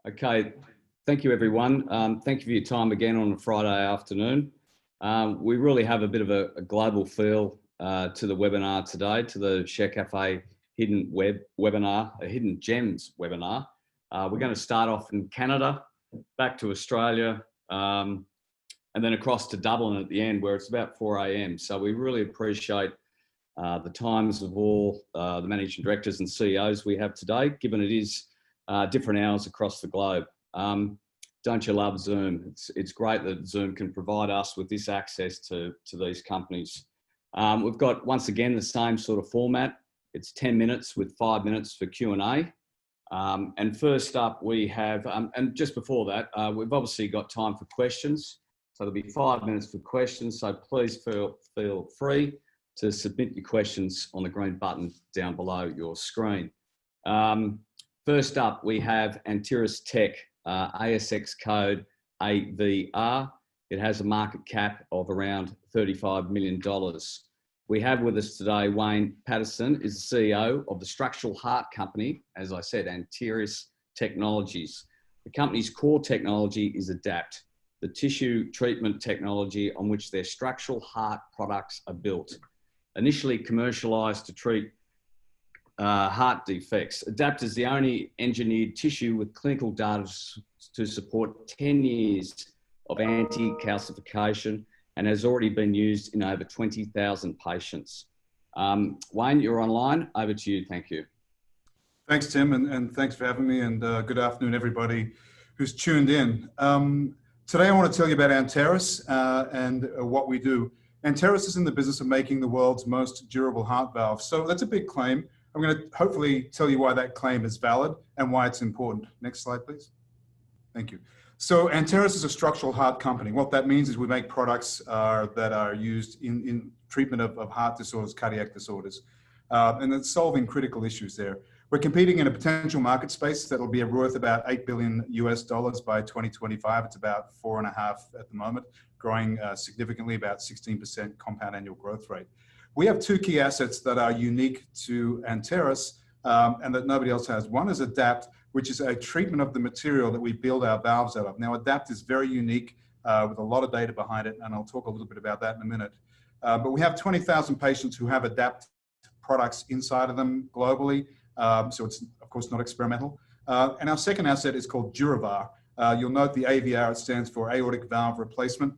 Okay, thank you everyone. Thank you for your time again on a Friday afternoon. We really have a bit of a global feel to the webinar today, to the ShareCafe Hidden webinar, a Hidden Gems webinar. We're going to start off in Canada, back to Australia, and then across to Dublin at the end where it's about 4 a.m. So we really appreciate the times of all the managing directors and CEOs we have today, given it is different hours across the globe. Don't you love Zoom? It's great that Zoom can provide us with this access to these companies. We've got, once again, the same sort of format. It's 10 minutes with 5 minutes for Q&A. And first up we have, and just before that, we've obviously got time for questions. So there'll be 5 minutes for questions. So please feel free to submit your questions on the green button down below your screen. First up, we have Antiris Tech, ASX code AVR. It has a market cap of around $35 million. We have with us today Wayne Patterson, is the CEO of the structural heart company, as I said, Antiris Technologies. The company's core technology is ADAPT, the tissue treatment technology on which their structural heart products are built. Initially commercialized to treat heart defects. ADAPT is the only engineered tissue with clinical data to support 10 years of anti-calcification and has already been used in over 20,000 patients. Wayne, you're online. Over to you. Thank you. Thanks, Tim, and thanks for having me, and good afternoon, everybody who's tuned in. Today, I want to tell you about Antiris and what we do. Antiris is in the business of making the world's most durable heart valve. So that's a big claim. I'm going to hopefully tell you why that claim is valid and why it's important. Next slide, please. Thank you. So Antiris is a structural heart company. What that means is we make products that are used in treatment of heart disorders, cardiac disorders, and it's solving critical issues there. We're competing in a potential market space that will be worth about $8 billion by 2025. It's about 4.5 at the moment, growing significantly, about 16% compound annual growth rate. We have two key assets that are unique to Antiris and that nobody else has. One is ADAPT, which is a treatment of the material that we build our valves out of. Now, ADAPT is very unique with a lot of data behind it, and I'll talk a little bit about that in a minute. But we have 20,000 patients who have ADAPT products inside of them globally, so it's, of course, not experimental. And our second asset is called DuraVar. You'll note the AVR, it stands for aortic valve replacement.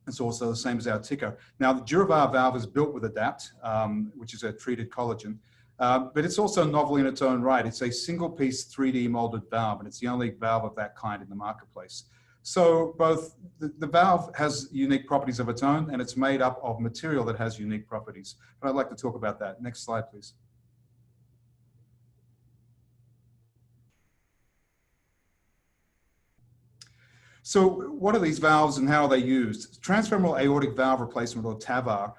It's also the same as our ticker. Now, the DuraVar valve is built with ADAPT, which is a treated collagen, but it's also novel in its own right. It's a single-piece 3D molded valve, and it's the only valve of that kind in the marketplace. So both the valve has unique properties of its own, and it's made up of material that has unique properties. And I'd like to talk about that. Next slide, please. So what are these valves and how are they used? Transfemoral aortic valve replacement, or TAVR,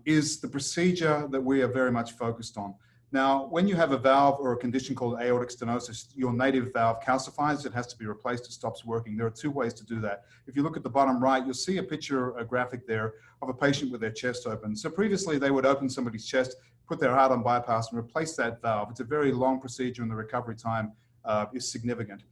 is the procedure that we are very much focused on. Now, when you have a valve or a condition called aortic stenosis, your native valve calcifies, it has to be replaced, it stops working. There are two ways to do that. If you look at the bottom right, you'll see a picture, a graphic there of a patient with their chest open. So previously they would open somebody's chest, put their heart on bypass and replace that valve. It's a very long procedure and the recovery time is significant.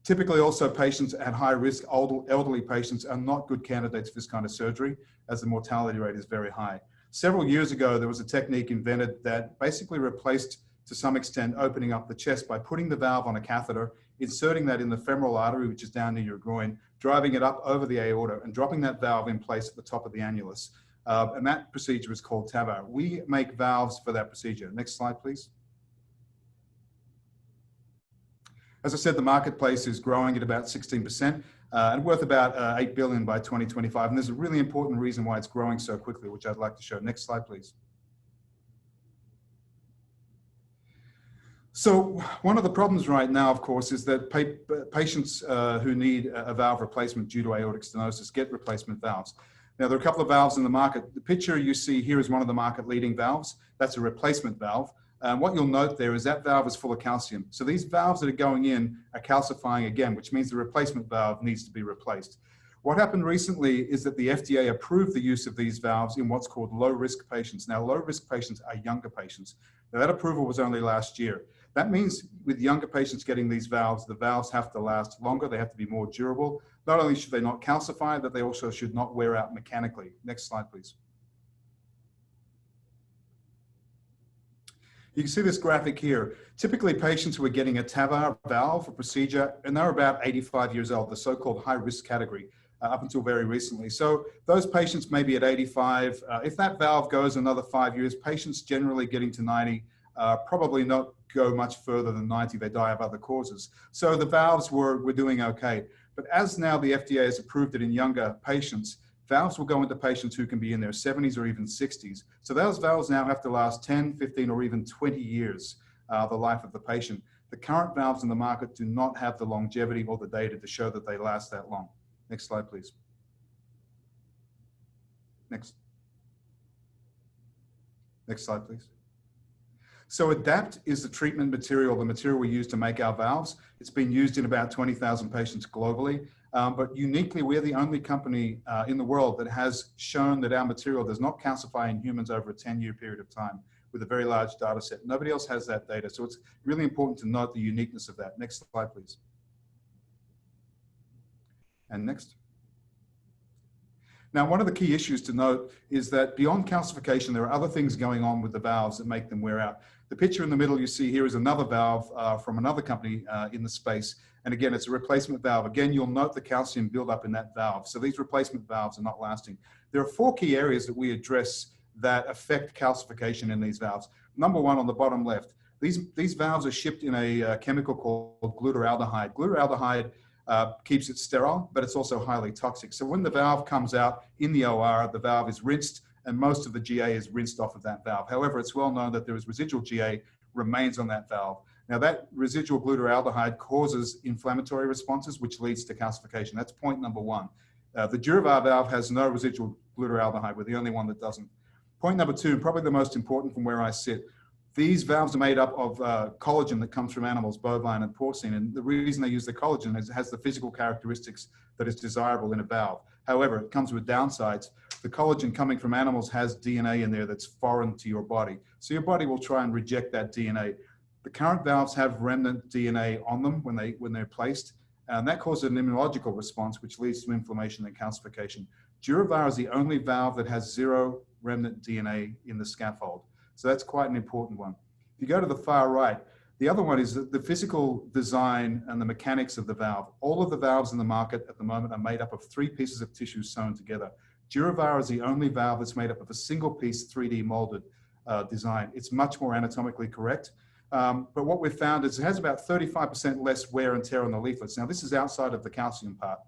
Typically also patients at high risk, elderly patients are not good candidates for this kind of surgery as the mortality rate is very high. Several years ago, there was a technique invented that basically replaced, to some extent, opening up the chest by putting the valve on a catheter, inserting that in the femoral artery, which is down near your groin, driving it up over the aorta and dropping that valve in place at the top of the annulus. And that procedure is called TAVR. We make valves for that procedure. Next slide, please. As I said, the marketplace is growing at about 16% and worth about $8 billion by 2025. And there's a really important reason why it's growing so quickly, which I'd like to show. Next slide, please. So one of the problems right now, of course, is that patients who need a valve replacement due to aortic stenosis get replacement valves. Now, there are a couple of valves in the market. The picture you see here is one of the market leading valves. That's a replacement valve. What you'll note there is that valve is full of calcium. So these valves that are going in are calcifying again, which means the replacement valve needs to be replaced. What happened recently is that the FDA approved the use of these valves in what's called low-risk patients. Now, low-risk patients are younger patients. Now, that approval was only last year. That means with younger patients getting these valves, the valves have to last longer. They have to be more durable. Not only should they not calcify, but they also should not wear out mechanically. Next slide, please. You can see this graphic here. Typically, patients who are getting a TAVR valve for procedure, and they're about 85 years old, the so-called high-risk category, up until very recently. So those patients may be at 85. If that valve goes another 5 years, patients generally getting to 90 probably not go much further than 90. They die of other causes. So the valves were doing okay. But as now the FDA has approved it in younger patients, valves will go into patients who can be in their 70s or even 60s. So those valves now have to last 10, 15, or even 20 years, the life of the patient. The current valves in the market do not have the longevity or the data to show that they last that long. Next slide, please. Next. Next slide, please. So ADAPT is the treatment material, the material we use to make our valves. It's been used in about 20,000 patients globally. But uniquely, we're the only company in the world that has shown that our material does not calcify in humans over a 10-year period of time with a very large data set. Nobody else has that data. So it's really important to note the uniqueness of that. Next slide, please. And next. Now, one of the key issues to note is that beyond calcification, there are other things going on with the valves that make them wear out. The picture in the middle you see here is another valve from another company in the space. And again, it's a replacement valve. Again, you'll note the calcium buildup in that valve. So these replacement valves are not lasting. There are 4 key areas that we address that affect calcification in these valves. Number one, on the bottom left, these valves are shipped in a chemical called glutaraldehyde. Glutaraldehyde keeps it sterile, but it's also highly toxic. So when the valve comes out in the OR, the valve is rinsed and most of the GA is rinsed off of that valve. However, it's well known that there is residual GA remains on that valve. Now that residual glutaraldehyde causes inflammatory responses, which leads to calcification. That's point number one. The DuraVar valve has no residual glutaraldehyde. We're the only one that doesn't. Point number two, and probably the most important from where I sit, these valves are made up of collagen that comes from animals, bovine and porcine. And the reason they use the collagen is it has the physical characteristics that is desirable in a valve. However, it comes with downsides. The collagen coming from animals has DNA in there that's foreign to your body. So your body will try and reject that DNA. The current valves have remnant DNA on them when they're placed, and that causes an immunological response, which leads to inflammation and calcification. DuraVar is the only valve that has 0 remnant DNA in the scaffold. So that's quite an important one. If you go to the far right, the other one is the physical design and the mechanics of the valve. All of the valves in the market at the moment are made up of 3 pieces of tissue sewn together. DuraVar is the only valve that's made up of a single piece 3D molded design. It's much more anatomically correct. But what we've found is it has about 35% less wear and tear on the leaflets. Now, this is outside of the calcium part.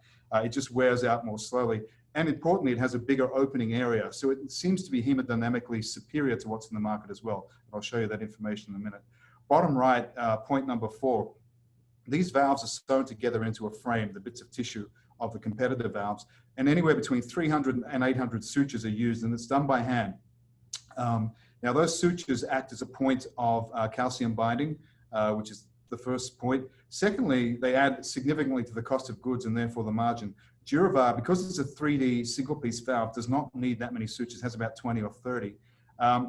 It just wears out more slowly. And importantly, it has a bigger opening area. So it seems to be hemodynamically superior to what's in the market as well. I'll show you that information in a minute. Bottom right, point number 4. These valves are sewn together into a frame, the bits of tissue of the competitor valves, and anywhere between 300 and 800 sutures are used, and it's done by hand. Now, those sutures act as a point of calcium binding, which is the first point. Secondly, they add significantly to the cost of goods and therefore the margin. DuraVar, because it's a 3D single-piece valve, does not need that many sutures, has about 20 or 30,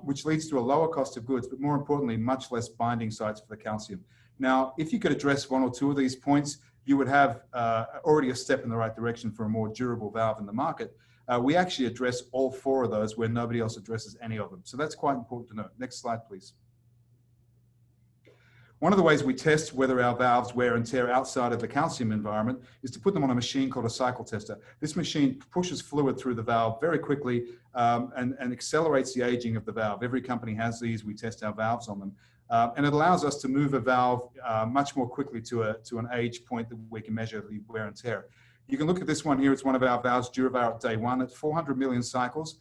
which leads to a lower cost of goods, but more importantly, much less binding sites for the calcium. Now, if you could address 1 or 2 of these points, you would have already a step in the right direction for a more durable valve in the market. We actually address all 4 of those where nobody else addresses any of them. So that's quite important to note. Next slide, please. One of the ways we test whether our valves wear and tear outside of the calcium environment is to put them on a machine called a cycle tester. This machine pushes fluid through the valve very quickly and accelerates the aging of the valve. Every company has these. We test our valves on them. And it allows us to move a valve much more quickly to an age point that we can measure the wear and tear. You can look at this one here. It's one of our valves, DuraVar at day 1. It's 400 million cycles,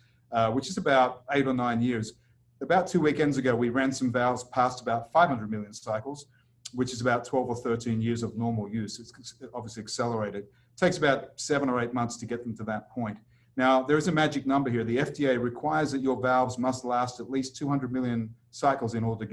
which is about 8 or 9 years. About 2 weekends ago, we ran some valves past about 500 million cycles, which is about 12 or 13 years of normal use. It's obviously accelerated. It takes about 7 or 8 months to get them to that point. Now, there is a magic number here. The FDA requires that your valves must last at least 200 million cycles in order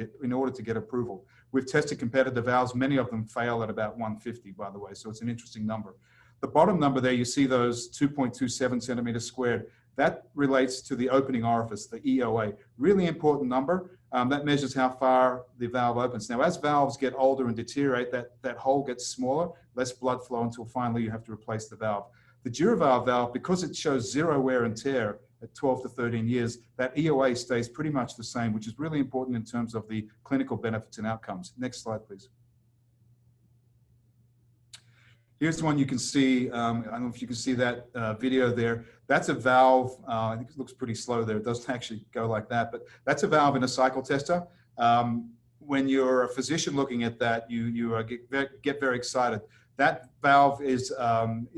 to get approval. We've tested competitor valves. Many of them fail at about 150, by the way, so it's an interesting number. The bottom number there, you see those 2.27 centimeters squared. That relates to the opening orifice, the EOA. Really important number. That measures how far the valve opens. Now, as valves get older and deteriorate, that hole gets smaller, less blood flow until finally you have to replace the valve. The DuraValve valve, because it shows zero wear and tear at 12 to 13 years, that EOA stays pretty much the same, which is really important in terms of the clinical benefits and outcomes. Next slide, please. Here's the one you can see. I don't know if you can see that video there. That's a valve. I think it looks pretty slow there. It doesn't actually go like that, but that's a valve in a cycle tester. When you're a physician looking at that, you get very excited. That valve is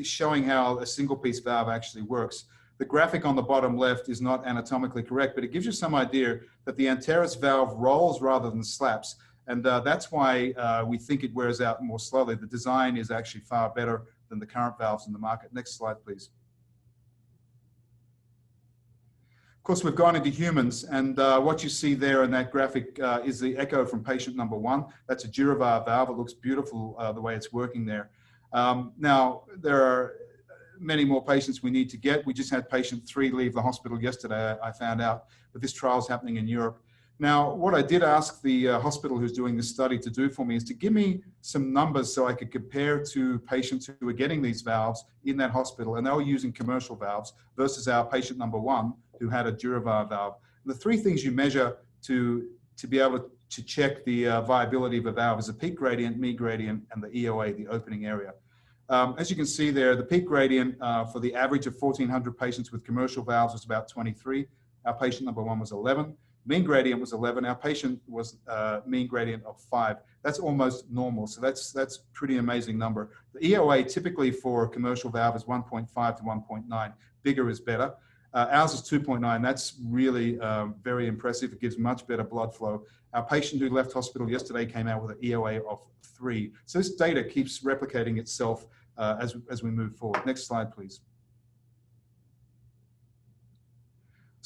showing how a single piece valve actually works. The graphic on the bottom left is not anatomically correct, but it gives you some idea that the Anteris valve rolls rather than slaps. And that's why we think it wears out more slowly. The design is actually far better than the current valves in the market. Next slide, please. Of course, we've gone into humans, and what you see there in that graphic is the echo from patient number 1. That's a DuraValve valve. It looks beautiful the way it's working there. Now, there are many more patients we need to get. We just had patient 3 leave the hospital yesterday. I found out that this trial is happening in Europe. Now, what I did ask the hospital who's doing this study to do for me is to give me some numbers so I could compare to patients who were getting these valves in that hospital, and they were using commercial valves versus our patient number 1 who had a DuraValve valve. And the 3 things you measure to be able to check the viability of a valve is the peak gradient, mean gradient, and the EOA, the opening area. As you can see there, the peak gradient for the average of 1,400 patients with commercial valves was about 23. Our patient number 1 was 11. Mean gradient was 11. Our patient was mean gradient of 5. That's almost normal. So that's pretty amazing number. The EOA typically for a commercial valve is 1.5 to 1.9. Bigger is better. Ours is 2.9. That's really very impressive. It gives much better blood flow. Our patient who left hospital yesterday came out with an EOA of 3. So this data keeps replicating itself as we move forward. Next slide, please.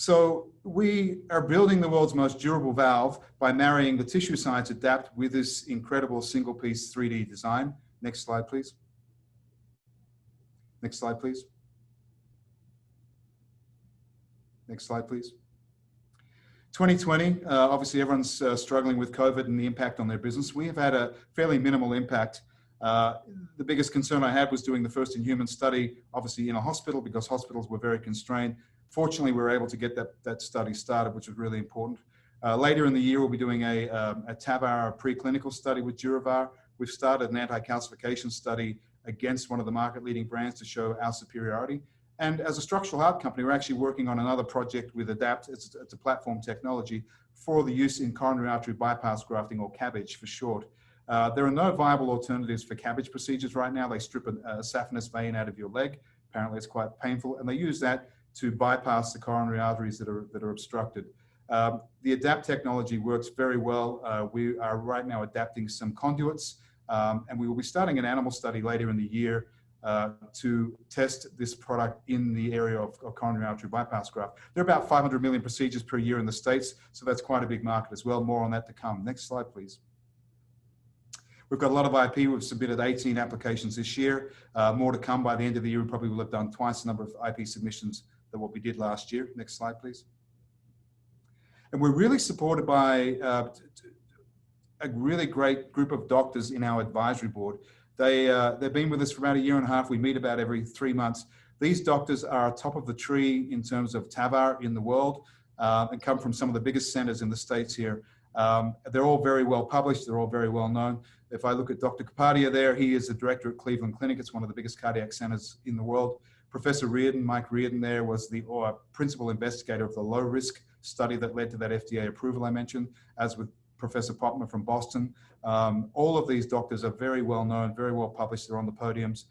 So we are building the world's most durable valve by marrying the tissue science adapt with this incredible single piece 3D design. Next slide, please. Next slide, please. Next slide, please. 2020, obviously everyone's struggling with COVID and the impact on their business. We have had a fairly minimal impact. The biggest concern I had was doing the first in human study, obviously in a hospital, because hospitals were very constrained. Fortunately, we were able to get that study started, which was really important. Later in the year, we'll be doing a TAVR preclinical study with DuraValve. We've started an anti-calcification study against one of the market-leading brands to show our superiority. And as a structural heart company, we're actually working on another project with ADAPT. It's a platform technology for the use in coronary artery bypass grafting, or CABG for short. There are no viable alternatives for CABG procedures right now. They strip a saphenous vein out of your leg. Apparently, it's quite painful, and they use that to bypass the coronary arteries that are obstructed. The ADAPT technology works very well. We are right now adapting some conduits, and we will be starting an animal study later in the year to test this product in the area of coronary artery bypass graft. There are about 500 million procedures per year in the States, so that's quite a big market as well. More on that to come. Next slide, please. We've got a lot of IP. We've submitted 18 applications this year. More to come by the end of the year. We probably will have done twice the number of IP submissions than what we did last year. Next slide, please. And we're really supported by a really great group of doctors in our advisory board. They've been with us for about a year and a half. We meet about every 3 months. These doctors are top of the tree in terms of TAVR in the world and come from some of the biggest centers in the States here. They're all very well published. They're all very well known. If I look at Dr. Kapadia there, he is the director at Cleveland Clinic. It's one of the biggest cardiac centers in the world. Professor Reardon, Mike Reardon there, was the principal investigator of the low risk study that led to that FDA approval I mentioned, as with Professor Popman from Boston. All of these doctors are very well known, very well published. They're on the podiums.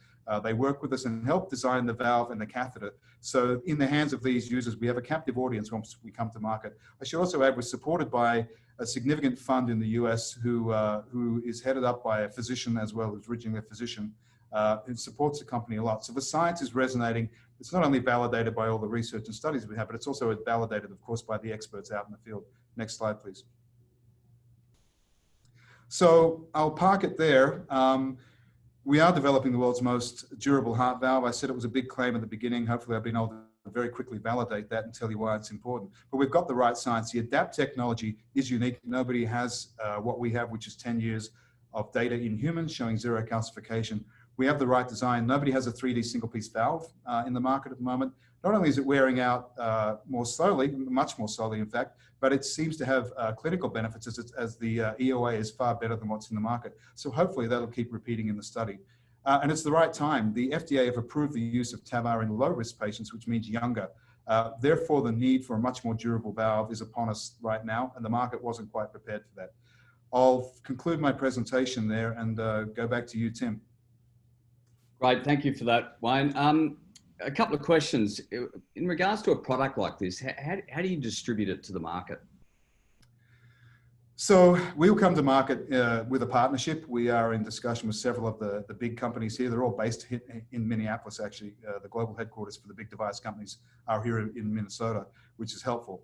They work with us and help design the valve and the catheter. So in the hands of these users, we have a captive audience once we come to market. I should also add, we're supported by a significant fund in the US who is headed up by a physician as well, who's originally a physician, who supports the company a lot. So the science is resonating. It's not only validated by all the research and studies we have, but it's also validated, of course, by the experts out in the field. Next slide, please. So I'll park it there. We are developing the world's most durable heart valve. I said it was a big claim at the beginning. Hopefully I've been able very quickly validate that and tell you why it's important. But we've got the right science. The ADAPT technology is unique. Nobody has what we have, which is 10 years of data in humans showing zero calcification. We have the right design. Nobody has a 3D single piece valve in the market at the moment. Not only is it wearing out more slowly, much more slowly in fact, but it seems to have clinical benefits as the EOA is far better than what's in the market. So hopefully that'll keep repeating in the study. And it's the right time. The FDA have approved the use of TAVR in low-risk patients, which means younger. Therefore, the need for a much more durable valve is upon us right now, and the market wasn't quite prepared for that. I'll conclude my presentation there and go back to you, Tim. Great, thank you for that, Wayne. A couple of questions. In regards to a product like this, how do you distribute it to the market? So we'll come to market with a partnership. We are in discussion with several of the big companies here. They're all based in Minneapolis, actually. The global headquarters for the big device companies are here in Minnesota, which is helpful.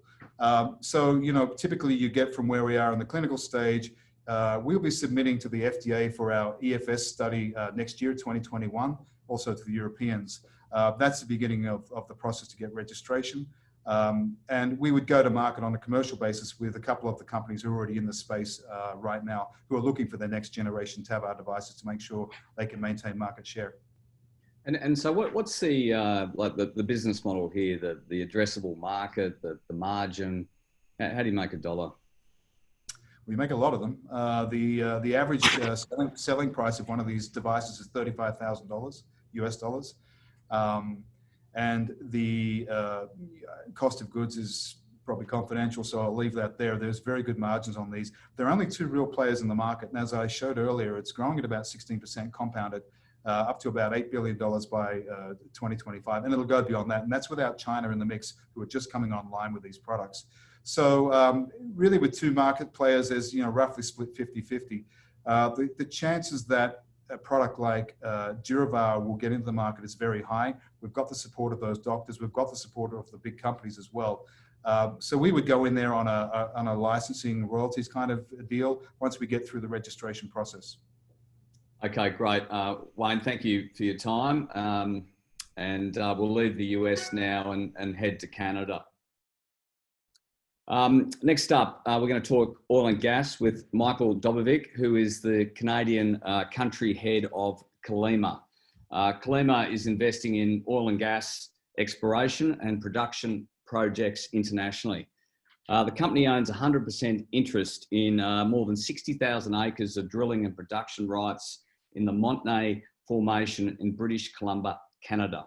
So, you know, typically you get from where we are in the clinical stage, we'll be submitting to the FDA for our EFS study next year, 2021, also to the Europeans. That's the beginning of the process to get registration. And we would go to market on a commercial basis with a couple of the companies who are already in the space right now, who are looking for their next generation TAVR devices to make sure they can maintain market share. And so what's the like the business model here, the addressable market, the margin? How do you make a dollar? We make a lot of them. The average selling price of one of these devices is $35,000 US dollars. And the cost of goods is probably confidential, so I'll leave that there. There's very good margins on these. There are only two real players in the market, and as I showed earlier, it's growing at about 16% compounded, up to about $8 billion by 2025, and it'll go beyond that, and that's without China in the mix, who are just coming online with these products. So really with two market players, there's, you know, roughly split 50-50. The chances that a product like DurAVR will get into the market is very high. We've got the support of those doctors. We've got the support of the big companies as well. So we would go in there on a licensing royalties kind of deal once we get through the registration process. Okay, great. Wayne, thank you for your time. And we'll leave the US now and head to Canada. Next up, we're going to talk oil and gas with Michael Dobovic, who is the Canadian country head of Kalima. Kalima is investing in oil and gas exploration and production projects internationally. The company owns 100% interest in more than 60,000 acres of drilling and production rights in the Montenay Formation in British Columbia, Canada.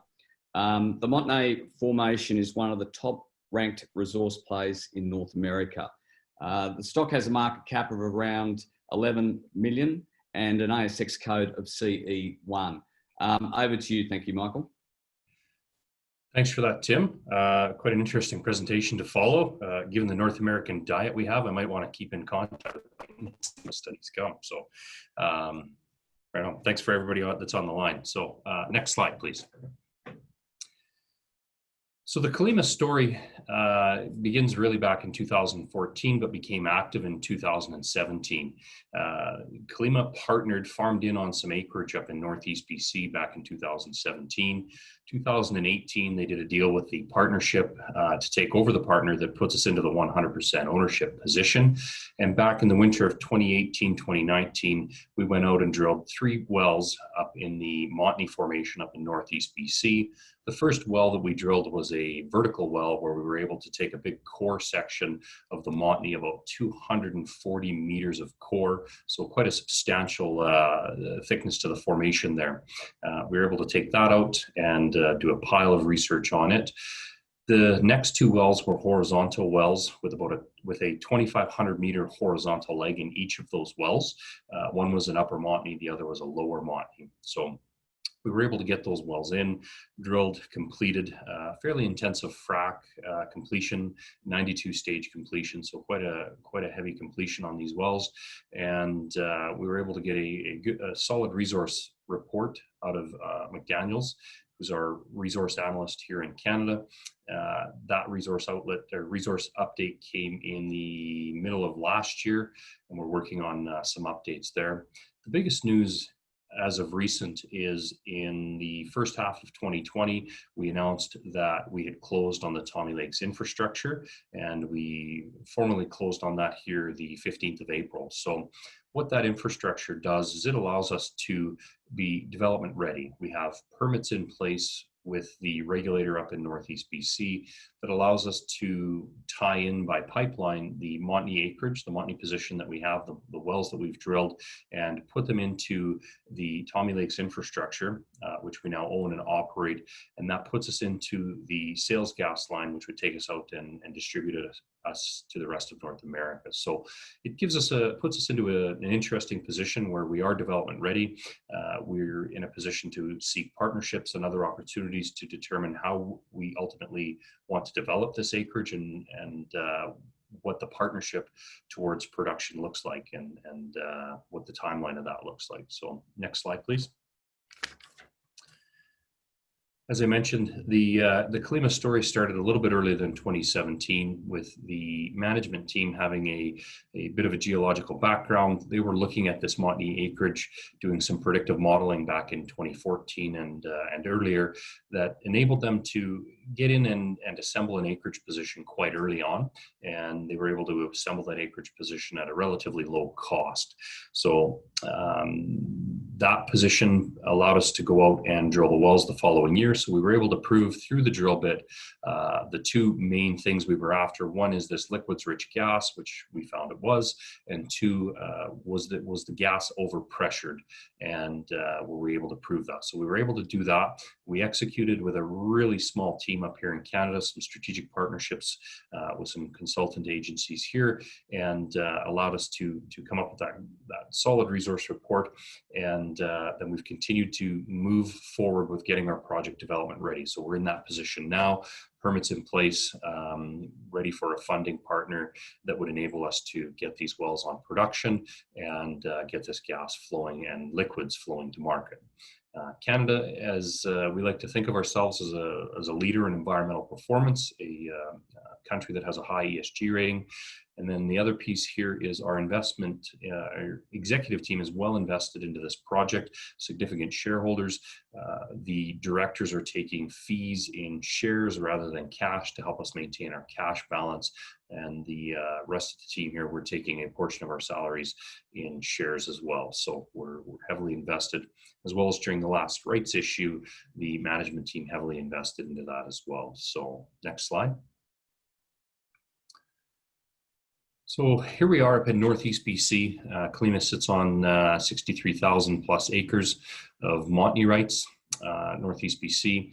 The Montenay Formation is one of the top ranked resource plays in North America. The stock has a market cap of around 11 million and an ASX code of CE1. Over to you. Thank you, Michael. Thanks for that, Tim. Quite an interesting presentation to follow. Given the North American diet we have, I might want to keep in contact as studies come. So right on. Thanks for everybody that's on the line. So next slide, please. So the Kalima story begins really back in 2014, but became active in 2017. Kalima farmed in on some acreage up in Northeast BC back in 2017. 2018, they did a deal with the partnership to take over the partner that puts us into the 100% ownership position. And back in the winter of 2018, 2019, we went out and drilled 3 wells up in the Montenay Formation up in Northeast BC. The first well that we drilled was a vertical well where we were able to take a big core section of the Montenay, about 240 meters of core, so quite a substantial thickness to the formation there. We were able to take that out and do a pile of research on it. The next 2 wells were horizontal wells with a 2,500 meter horizontal leg in each of those wells. One was an upper Montney, the other was a lower Montney. So we were able to get those wells in, drilled, completed, fairly intensive frac completion, 92 stage completion, so quite a heavy completion on these wells. And we were able to get a solid resource report out of McDaniels, who's our resource analyst here in Canada. That resource update came in the middle of last year, and we're working on some updates there. The biggest news as of recent is in the first half of 2020, we announced that we had closed on the Tommy Lakes infrastructure, and we formally closed on that here the 15th of April. So what that infrastructure does is it allows us to be development ready. We have permits in place with the regulator up in Northeast BC that allows us to tie in by pipeline the Montenay acreage, the Montenay position that we have, the wells that we've drilled, and put them into the Tommy Lakes infrastructure, which we now own and operate. And that puts us into the sales gas line, which would take us out and distribute us to the rest of North America. So it gives us puts us into an interesting position where we are development ready. We're in a position to seek partnerships and other opportunities to determine how we ultimately want to develop this acreage and what the partnership towards production looks like and what the timeline of that looks like. So next slide, please. As I mentioned, the Kalima story started a little bit earlier than 2017 with the management team having a bit of a geological background. They were looking at this Montney acreage, doing some predictive modeling back in 2014 and earlier that enabled them to get in and assemble an acreage position quite early on. And they were able to assemble that acreage position at a relatively low cost. So that position allowed us to go out and drill the wells the following year. So we were able to prove through the drill bit the two main things we were after. One is this liquids rich gas, which we found it was, and two was the gas overpressured, and we were able to prove that. So we were able to do that. We executed with a really small team up here in Canada, some strategic partnerships with some consultant agencies here, and allowed us to come up with that solid resource report. And then we've continued to move forward with getting our project development ready. So we're in that position now, permits in place, ready for a funding partner that would enable us to get these wells on production and get this gas flowing and liquids flowing to market. Canada, as we like to think of ourselves as a leader in environmental performance, a country that has a high ESG rating. And then the other piece here is our investment. Our executive team is well invested into this project, significant shareholders. The directors are taking fees in shares rather than cash to help us maintain our cash balance. And the rest of the team here, we're taking a portion of our salaries in shares as well. So we're heavily invested, as well as during the last rights issue, the management team heavily invested into that as well. So next slide. So here we are up in Northeast BC. Kalima sits on 63,000 plus acres of Montney rights, Northeast BC.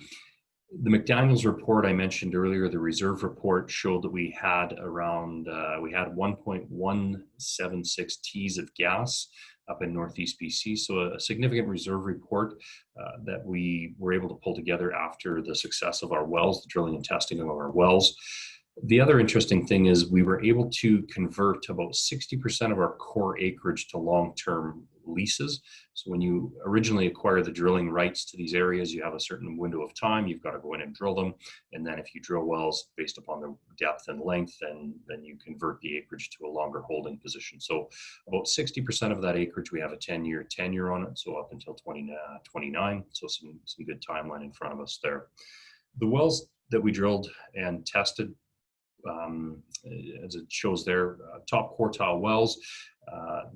The McDaniels report I mentioned earlier, the reserve report, showed that we had around, we had 1.176 T's of gas up in Northeast BC. So a significant reserve report that we were able to pull together after the success of our wells, the drilling and testing of our wells. The other interesting thing is we were able to convert about 60% of our core acreage to long-term leases. So when you originally acquire the drilling rights to these areas, you have a certain window of time. You've got to go in and drill them. And then if you drill wells based upon the depth and length, then you convert the acreage to a longer holding position. So about 60% of that acreage, we have a 10-year tenure on it. So up until 2029. So some good timeline in front of us there. The wells that we drilled and tested, as it shows there, top quartile wells.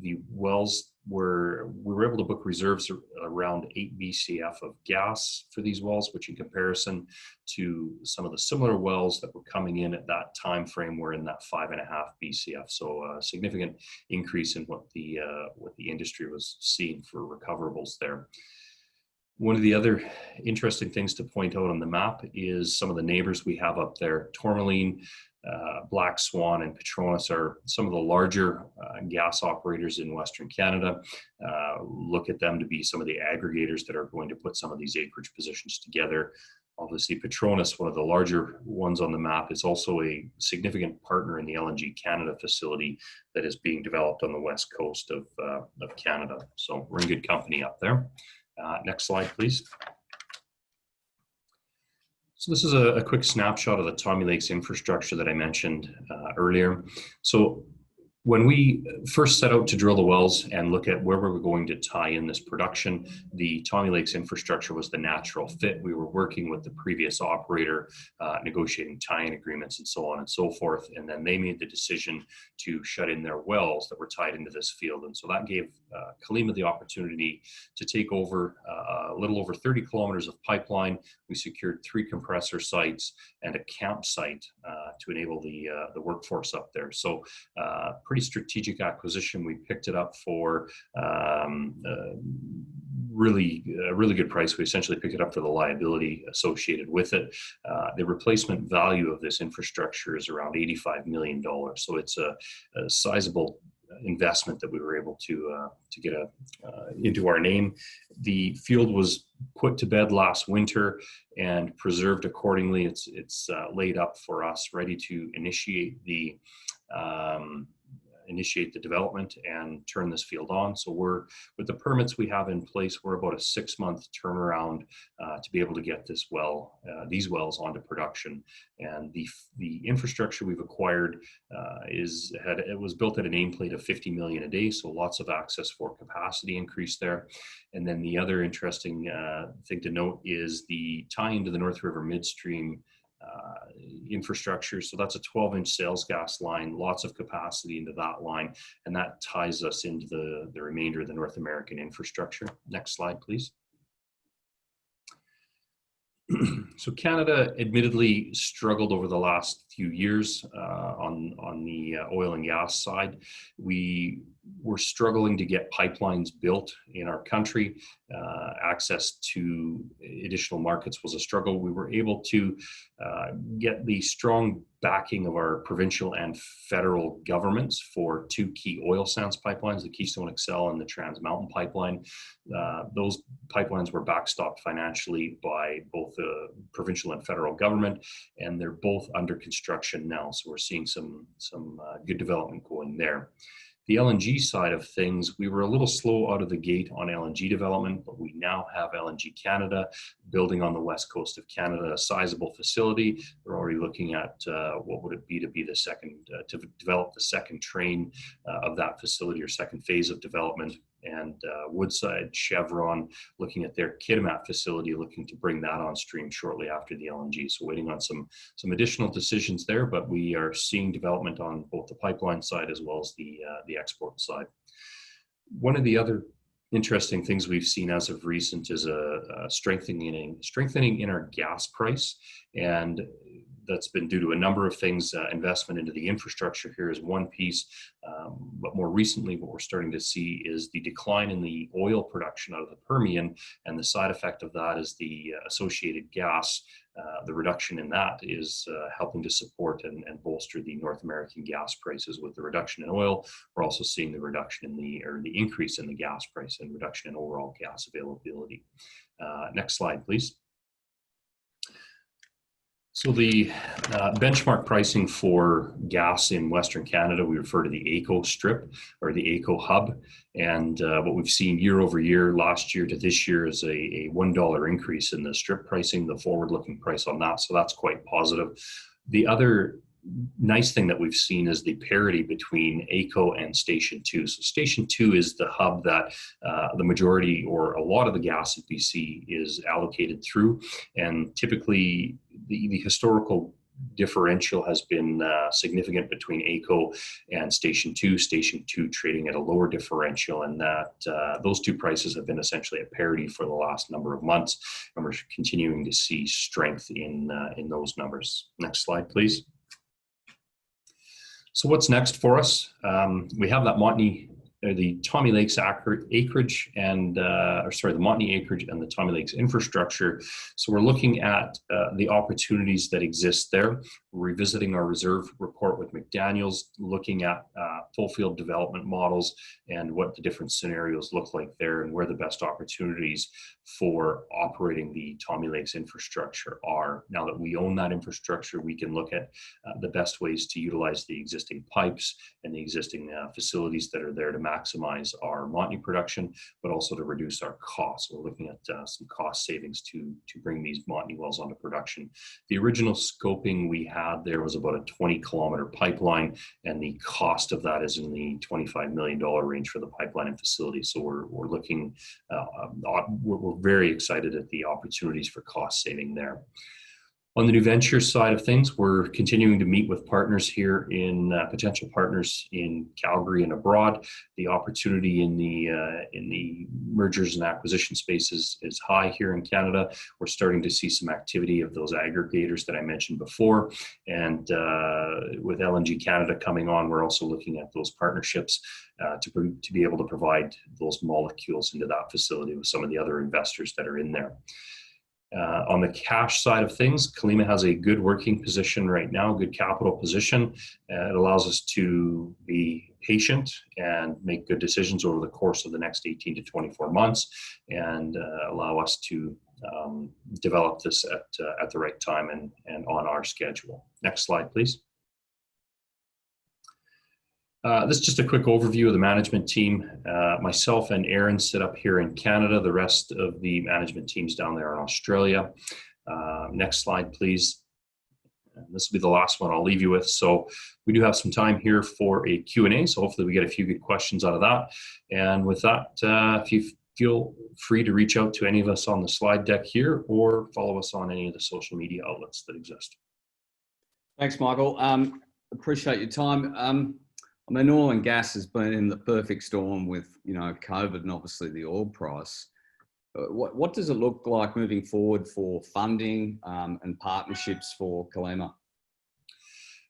The wells we were able to book reserves around 8 BCF of gas for these wells, which in comparison to some of the similar wells that were coming in at that time frame were in that 5.5 BCF. So a significant increase in what the industry was seeing for recoverables there. One of the other interesting things to point out on the map is some of the neighbors we have up there. Tourmaline, Black Swan, and Petronas are some of the larger gas operators in Western Canada. Look at them to be some of the aggregators that are going to put some of these acreage positions together. Obviously, Petronas, one of the larger ones on the map, is also a significant partner in the LNG Canada facility that is being developed on the west coast of Canada. So we're in good company up there. Next slide, please. So this is a quick snapshot of the Tommy Lakes infrastructure that I mentioned earlier. So When we first set out to drill the wells and look at where we were going to tie in this production, the Tommy Lakes infrastructure was the natural fit. We were working with the previous operator, negotiating tie-in agreements and so on and so forth. And then they made the decision to shut in their wells that were tied into this field. And so that gave Kalima the opportunity to take over a little over 30 kilometers of pipeline. We secured 3 compressor sites and a campsite to enable the workforce up there. So pretty strategic acquisition. We picked it up for really good price. We essentially picked it up for the liability associated with it. The replacement value of this infrastructure is around $85 million. So it's a sizable investment that we were able to get into our name. The field was put to bed last winter and preserved accordingly. It's laid up for us, ready to initiate the development and turn this field on. So we're, with the permits we have in place, we're about a 6-month turnaround to be able to get this well, these wells onto production. And the infrastructure we've acquired it was built at a nameplate of 50 million a day, so lots of access for capacity increase there. And then the other interesting thing to note is the tie into the North River midstream infrastructure. So that's a 12-inch sales gas line, lots of capacity into that line, and that ties us into the remainder of the North American infrastructure. Next slide, please. So Canada admittedly struggled over the last few years on the oil and gas side. We were struggling to get pipelines built in our country. Access to additional markets was a struggle. We were able to get the strong backing of our provincial and federal governments for 2 key oil sands pipelines, the Keystone XL and the Trans Mountain Pipeline. Those pipelines were backstopped financially by both the provincial and federal government, and they're both under construction now. So we're seeing some good development going there. The LNG side of things, we were a little slow out of the gate on LNG development, but we now have LNG Canada building on the west coast of Canada, a sizable facility. We're already looking at what would it be to be the second, to develop the second train of that facility, or second phase of development. And Woodside, Chevron, looking at their Kitimat facility, looking to bring that on stream shortly after the LNG. So waiting on some additional decisions there, but we are seeing development on both the pipeline side as well as the export side. One of the other interesting things we've seen as of recent is a strengthening in our gas price, and that's been due to a number of things. Investment into the infrastructure here is one piece, but more recently what we're starting to see is the decline in the oil production out of the Permian, and the side effect of that is the associated gas. The reduction in that is helping to support and bolster the North American gas prices. With the reduction in oil, we're also seeing the reduction in the increase in the gas price and reduction in overall gas availability. Next slide, please. So the benchmark pricing for gas in Western Canada, we refer to the AECO strip or the AECO hub. And what we've seen year over year, last year to this year, is a $1 increase in the strip pricing, the forward-looking price on that. So that's quite positive. The other nice thing that we've seen is the parity between AECO and Station 2. So Station 2 is the hub that the majority or a lot of the gas in BC is allocated through. And typically the historical differential has been significant between AECO and Station 2. Station 2 trading at a lower differential, and that those two prices have been essentially at parity for the last number of months, and we're continuing to see strength in those numbers. Next slide, please. So what's next for us? We have that Montney, the Tommy Lakes acreage and, the Montney acreage and the Tommy Lakes infrastructure. So we're looking at the opportunities that exist there. We're revisiting our reserve report with McDaniels, looking at full field development models and what the different scenarios look like there, and where the best opportunities for operating the Tommy Lakes infrastructure are. Now that we own that infrastructure, we can look at the best ways to utilize the existing pipes and the existing facilities that are there to maximize our Montney production, but also to reduce our costs. We're looking at some cost savings to bring these Montney wells onto production. The original scoping we had there was about a 20-kilometer pipeline, and the cost of that is in the $25 million range for the pipeline and facility. So we're looking, we're very excited at the opportunities for cost saving there. On the new venture side of things, we're continuing to meet with partners here in potential partners in Calgary and abroad. The opportunity in the mergers and acquisition space is high here in Canada. We're starting to see some activity of those aggregators that I mentioned before. And with LNG Canada coming on, we're also looking at those partnerships to be able to provide those molecules into that facility with some of the other investors that are in there. On the cash side of things, Kalima has a good working position right now, good capital position. It allows us to be patient and make good decisions over the course of the next 18 to 24 months and allow us to develop this at the right time and on our schedule. Next slide, please. This is just a quick overview of the management team. Myself and Aaron sit up here in Canada. The rest of the management team's down there in Australia. Next slide, please. And this will be the last one I'll leave you with. So we do have some time here for a Q&A, so hopefully we get a few good questions out of that. And with that, if you feel free to reach out to any of us on the slide deck here or follow us on any of the social media outlets that exist. Thanks, Michael. Appreciate your time. I mean, oil and gas has been in the perfect storm with, COVID and obviously the oil price. What does it look like moving forward for funding and partnerships for Kalima?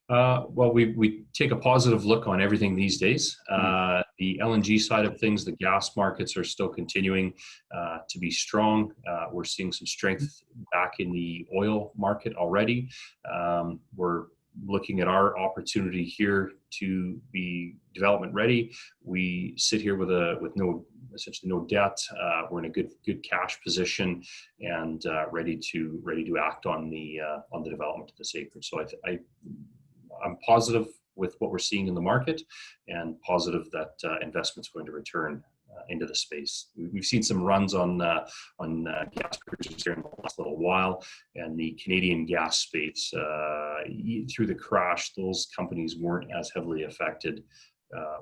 Well, we take a positive look on everything these days. The LNG side of things, the gas markets are still continuing to be strong. We're seeing some strength back in the oil market already. We're looking at our opportunity here to be development ready. We sit here with essentially no debt. We're in a good cash position and ready to act on the development of this acreage. So I'm positive with what we're seeing in the market and positive that investment's going to return into the space. We've seen some runs on gas purchases here in the last little while, and the Canadian gas space, through the crash, those companies weren't as heavily affected,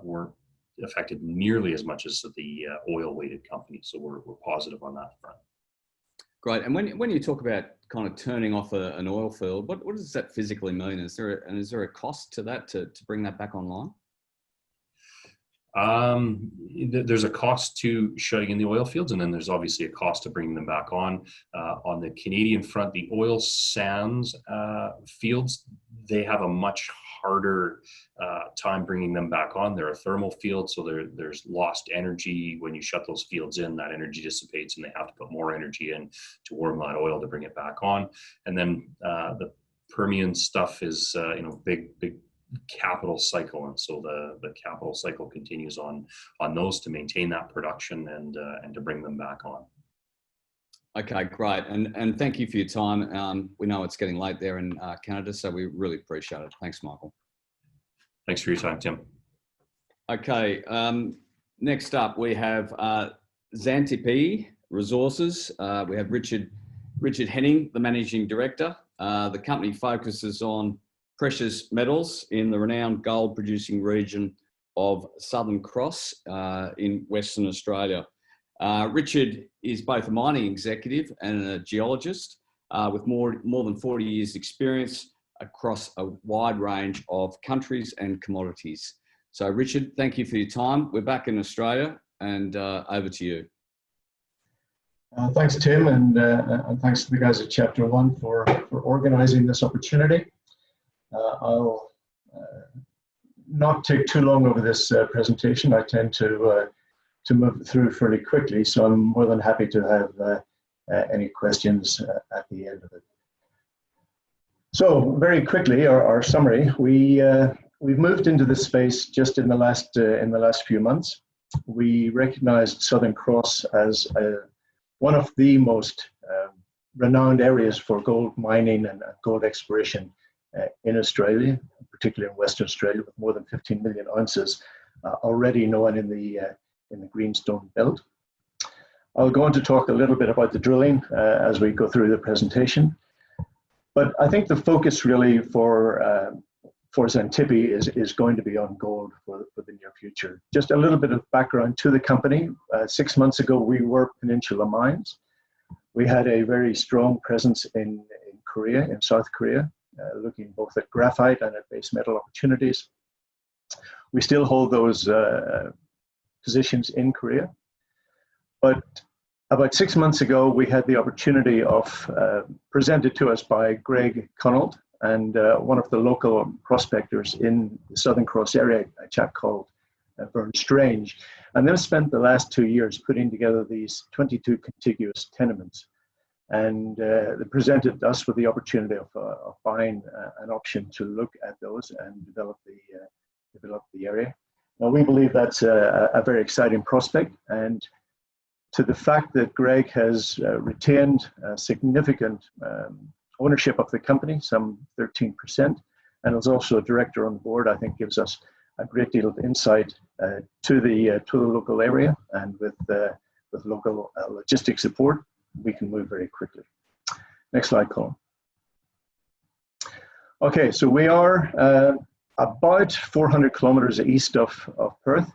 weren't affected nearly as much as the oil-weighted companies. So we're positive on that front. Great. And when you talk about kind of turning off an oil field, what does that physically mean? Is there a cost to that to bring that back online? There's a cost to shutting in the oil fields, and then there's obviously a cost to bringing them back on. On the Canadian front, the oil sands fields, they have a much harder time bringing them back on. They're a thermal field, so there's lost energy. When you shut those fields in, that energy dissipates and they have to put more energy in to warm that oil to bring it back on. And then the Permian stuff is big capital cycle, and so the capital cycle continues on those to maintain that production and to bring them back on. Okay, great, and thank you for your time. We know it's getting late there in Canada, so we really appreciate it. Thanks, Michael. Thanks for your time, Tim. Okay, next up we have Xantippe Resources. We have Richard Henning, the Managing Director. The company focuses on precious metals in the renowned gold producing region of Southern Cross in Western Australia. Richard is both a mining executive and a geologist with more than 40 years experience across a wide range of countries and commodities. So Richard, thank you for your time. We're back in Australia, and over to you. Thanks, Tim, and thanks to the guys at Chapter 1 for organising this opportunity. I'll not take too long over this presentation. I tend to move through fairly quickly, so I'm more than happy to have any questions at the end of it. So very quickly, our summary. We've moved into this space just in the last few months. We recognized Southern Cross as one of the most renowned areas for gold mining and gold exploration in Australia, particularly in Western Australia, with more than 15 million ounces already known in the Greenstone Belt. I'll go on to talk a little bit about the drilling as we go through the presentation. But I think the focus really for Xantippe is going to be on gold for the near future. Just a little bit of background to the company. 6 months ago, we were Peninsula Mines. We had a very strong presence in Korea, in South Korea, looking both at graphite and at base metal opportunities. We still hold those positions in Korea. But about 6 months ago, we had the opportunity of, presented to us by Greg Cunnold and one of the local prospectors in the Southern Cross area, a chap called Vern Strange. And they've spent the last 2 years putting together these 22 contiguous tenements. And they presented us with the opportunity of buying an option to look at those and develop the area. Now, we believe that's a very exciting prospect. And to the fact that Greg has retained significant ownership of the company, some 13%, and is also a director on the board, I think gives us a great deal of insight to the local area, and with local logistic support, we can move very quickly. Next slide, Colin. Okay, so we are about 400 kilometers east of Perth.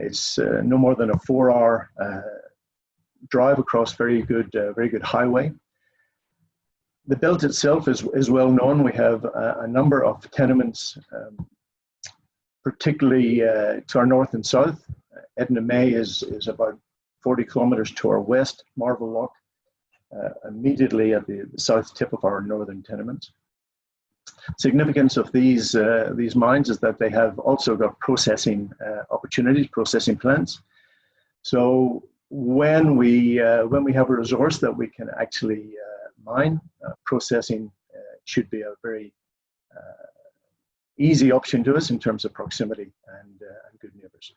It's no more than a 4-hour drive across very good highway. The belt itself is well known. We have a number of tenements, particularly to our north and south. Edna May is about 40 kilometers to our west. Marvel Loch, immediately at the south tip of our northern tenements. Significance of these mines is that they have also got processing opportunities, processing plants. So when we have a resource that we can actually mine, processing should be a very easy option to us in terms of proximity and good neighbours.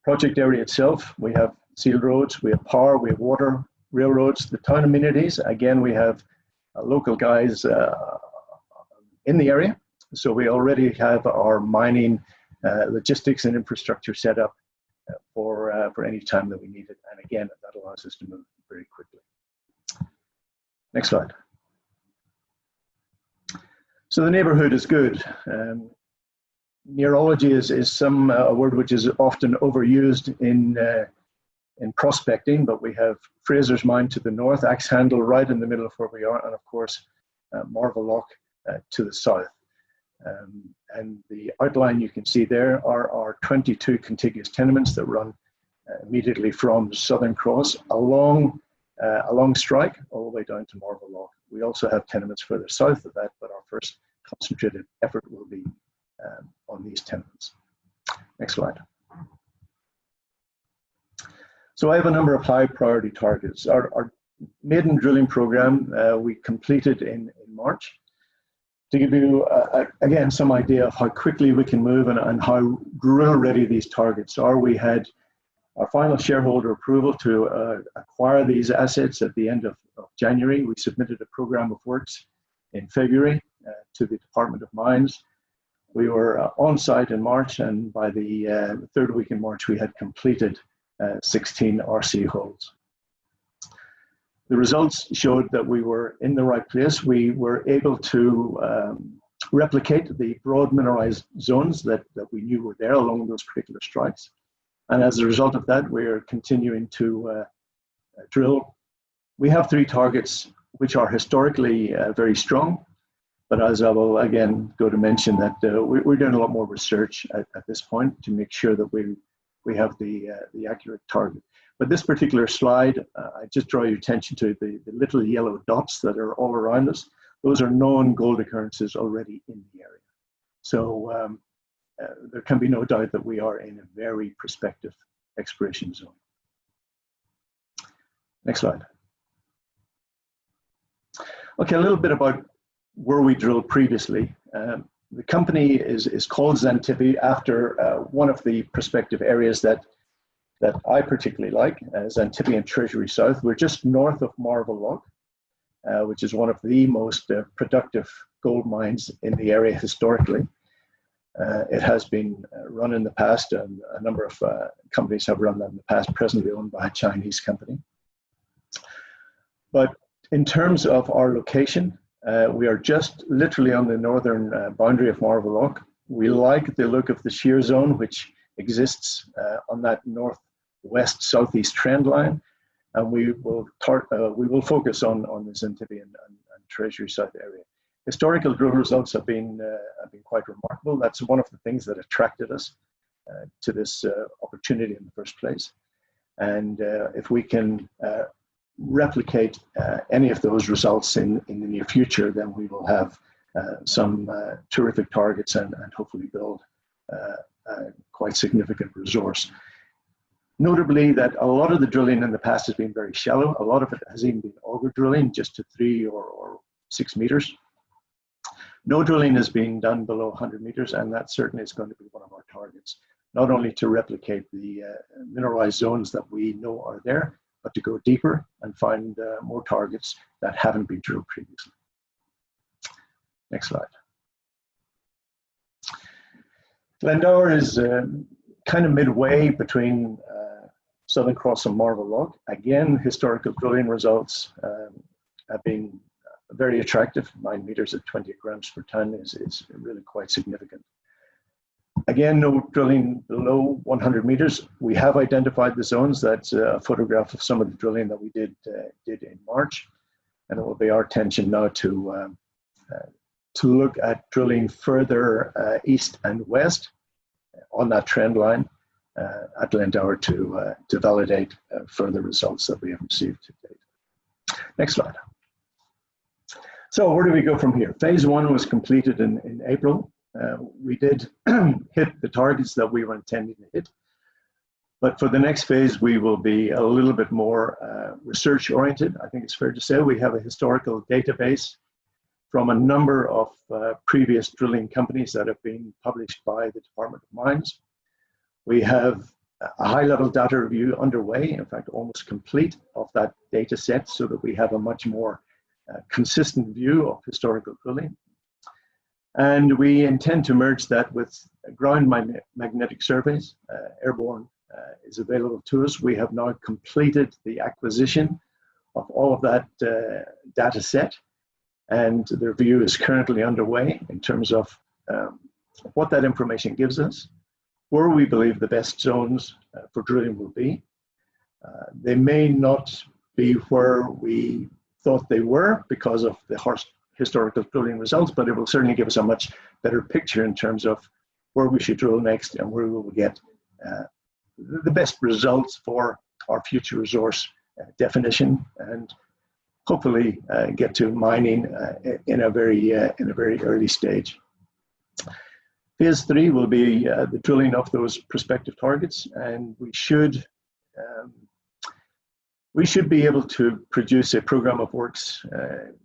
Project area itself, we have sealed roads, we have power, we have water, railroads. The town amenities, again, we have local guys in the area. So we already have our mining logistics and infrastructure set up for any time that we need it. And again, that allows us to move very quickly. Next slide. So the neighborhood is good. Neurology is a word which is often overused in prospecting, but we have Fraser's Mine to the north, Axe Handle right in the middle of where we are, and of course, Marvel Loch to the south. And the outline you can see there are our 22 contiguous tenements that run immediately from Southern Cross along strike all the way down to Marvel Loch. We also have tenements further south of that, but our first concentrated effort will be on these tenements. Next slide. So I have a number of high priority targets. Our maiden drilling program we completed in March. To give you, again, some idea of how quickly we can move and how drill ready these targets are, we had our final shareholder approval to acquire these assets at the end of January. We submitted a program of works in February to the Department of Mines. We were on site in March, and by the third week in March, we had completed 16 RC holes. The results showed that we were in the right place. We were able to replicate the broad mineralized zones that we knew were there along those particular strikes. And as a result of that, we're continuing to drill. We have 3 targets which are historically very strong, but as I will again go to mention that we're doing a lot more research at this point to make sure that we have the accurate target. But this particular slide, I just draw your attention to the little yellow dots that are all around us. Those are known gold occurrences already in the area. So there can be no doubt that we are in a very prospective exploration zone. Next slide. Okay, a little bit about where we drilled previously. The company is called Xantippe after one of the prospective areas that I particularly like, Xantippe and Treasury South. We're just north of Marvel Loch, which is one of the most productive gold mines in the area historically. It has been run in the past, and a number of companies have run that in the past, presently owned by a Chinese company. But in terms of our location, we are just literally on the northern boundary of Marvel Loch. We like the look of the shear zone, which exists on that northwest-southeast trend line, and we will focus on the Xantippe and Treasury South area. Historical drill results have been quite remarkable. That's one of the things that attracted us to this opportunity in the first place. And if we can replicate any of those results in the near future, then we will have some terrific targets and hopefully build a quite significant resource. Notably that a lot of the drilling in the past has been very shallow. A lot of it has even been auger drilling, just to 3 or 6 meters. No drilling is being done below 100 meters, and that certainly is going to be one of our targets, not only to replicate the mineralized zones that we know are there, but to go deeper and find more targets that haven't been drilled previously. Next slide. Glendower is kind of midway between Southern Cross and Marvel Loch. Again, historical drilling results have been very attractive. 9 meters at 20 grams per ton is really quite significant. Again, no drilling below 100 meters. We have identified the zones. That's a photograph of some of the drilling that we did in March, and it will be our intention now to look at drilling further east and west on that trend line at Glendower to validate further results that we have received to date. Next slide. So where do we go from here? Phase 1 was completed in April. We did hit the targets that we were intending to hit. But for the next phase, we will be a little bit more research oriented. I think it's fair to say we have a historical database from a number of previous drilling companies that have been published by the Department of Mines. We have a high-level data review underway, in fact, almost complete, of that data set, so that we have a much more consistent view of historical drilling. And we intend to merge that with ground magnetic surveys. Airborne is available to us. We have now completed the acquisition of all of that data set, and the review is currently underway in terms of what that information gives us, where we believe the best zones for drilling will be. They may not be where we thought they were because of the historical drilling results, but it will certainly give us a much better picture in terms of where we should drill next and where we will get the best results for our future resource definition, and hopefully get to mining in a very early stage. Phase 3 will be the drilling of those prospective targets, and we should be able to produce a program of works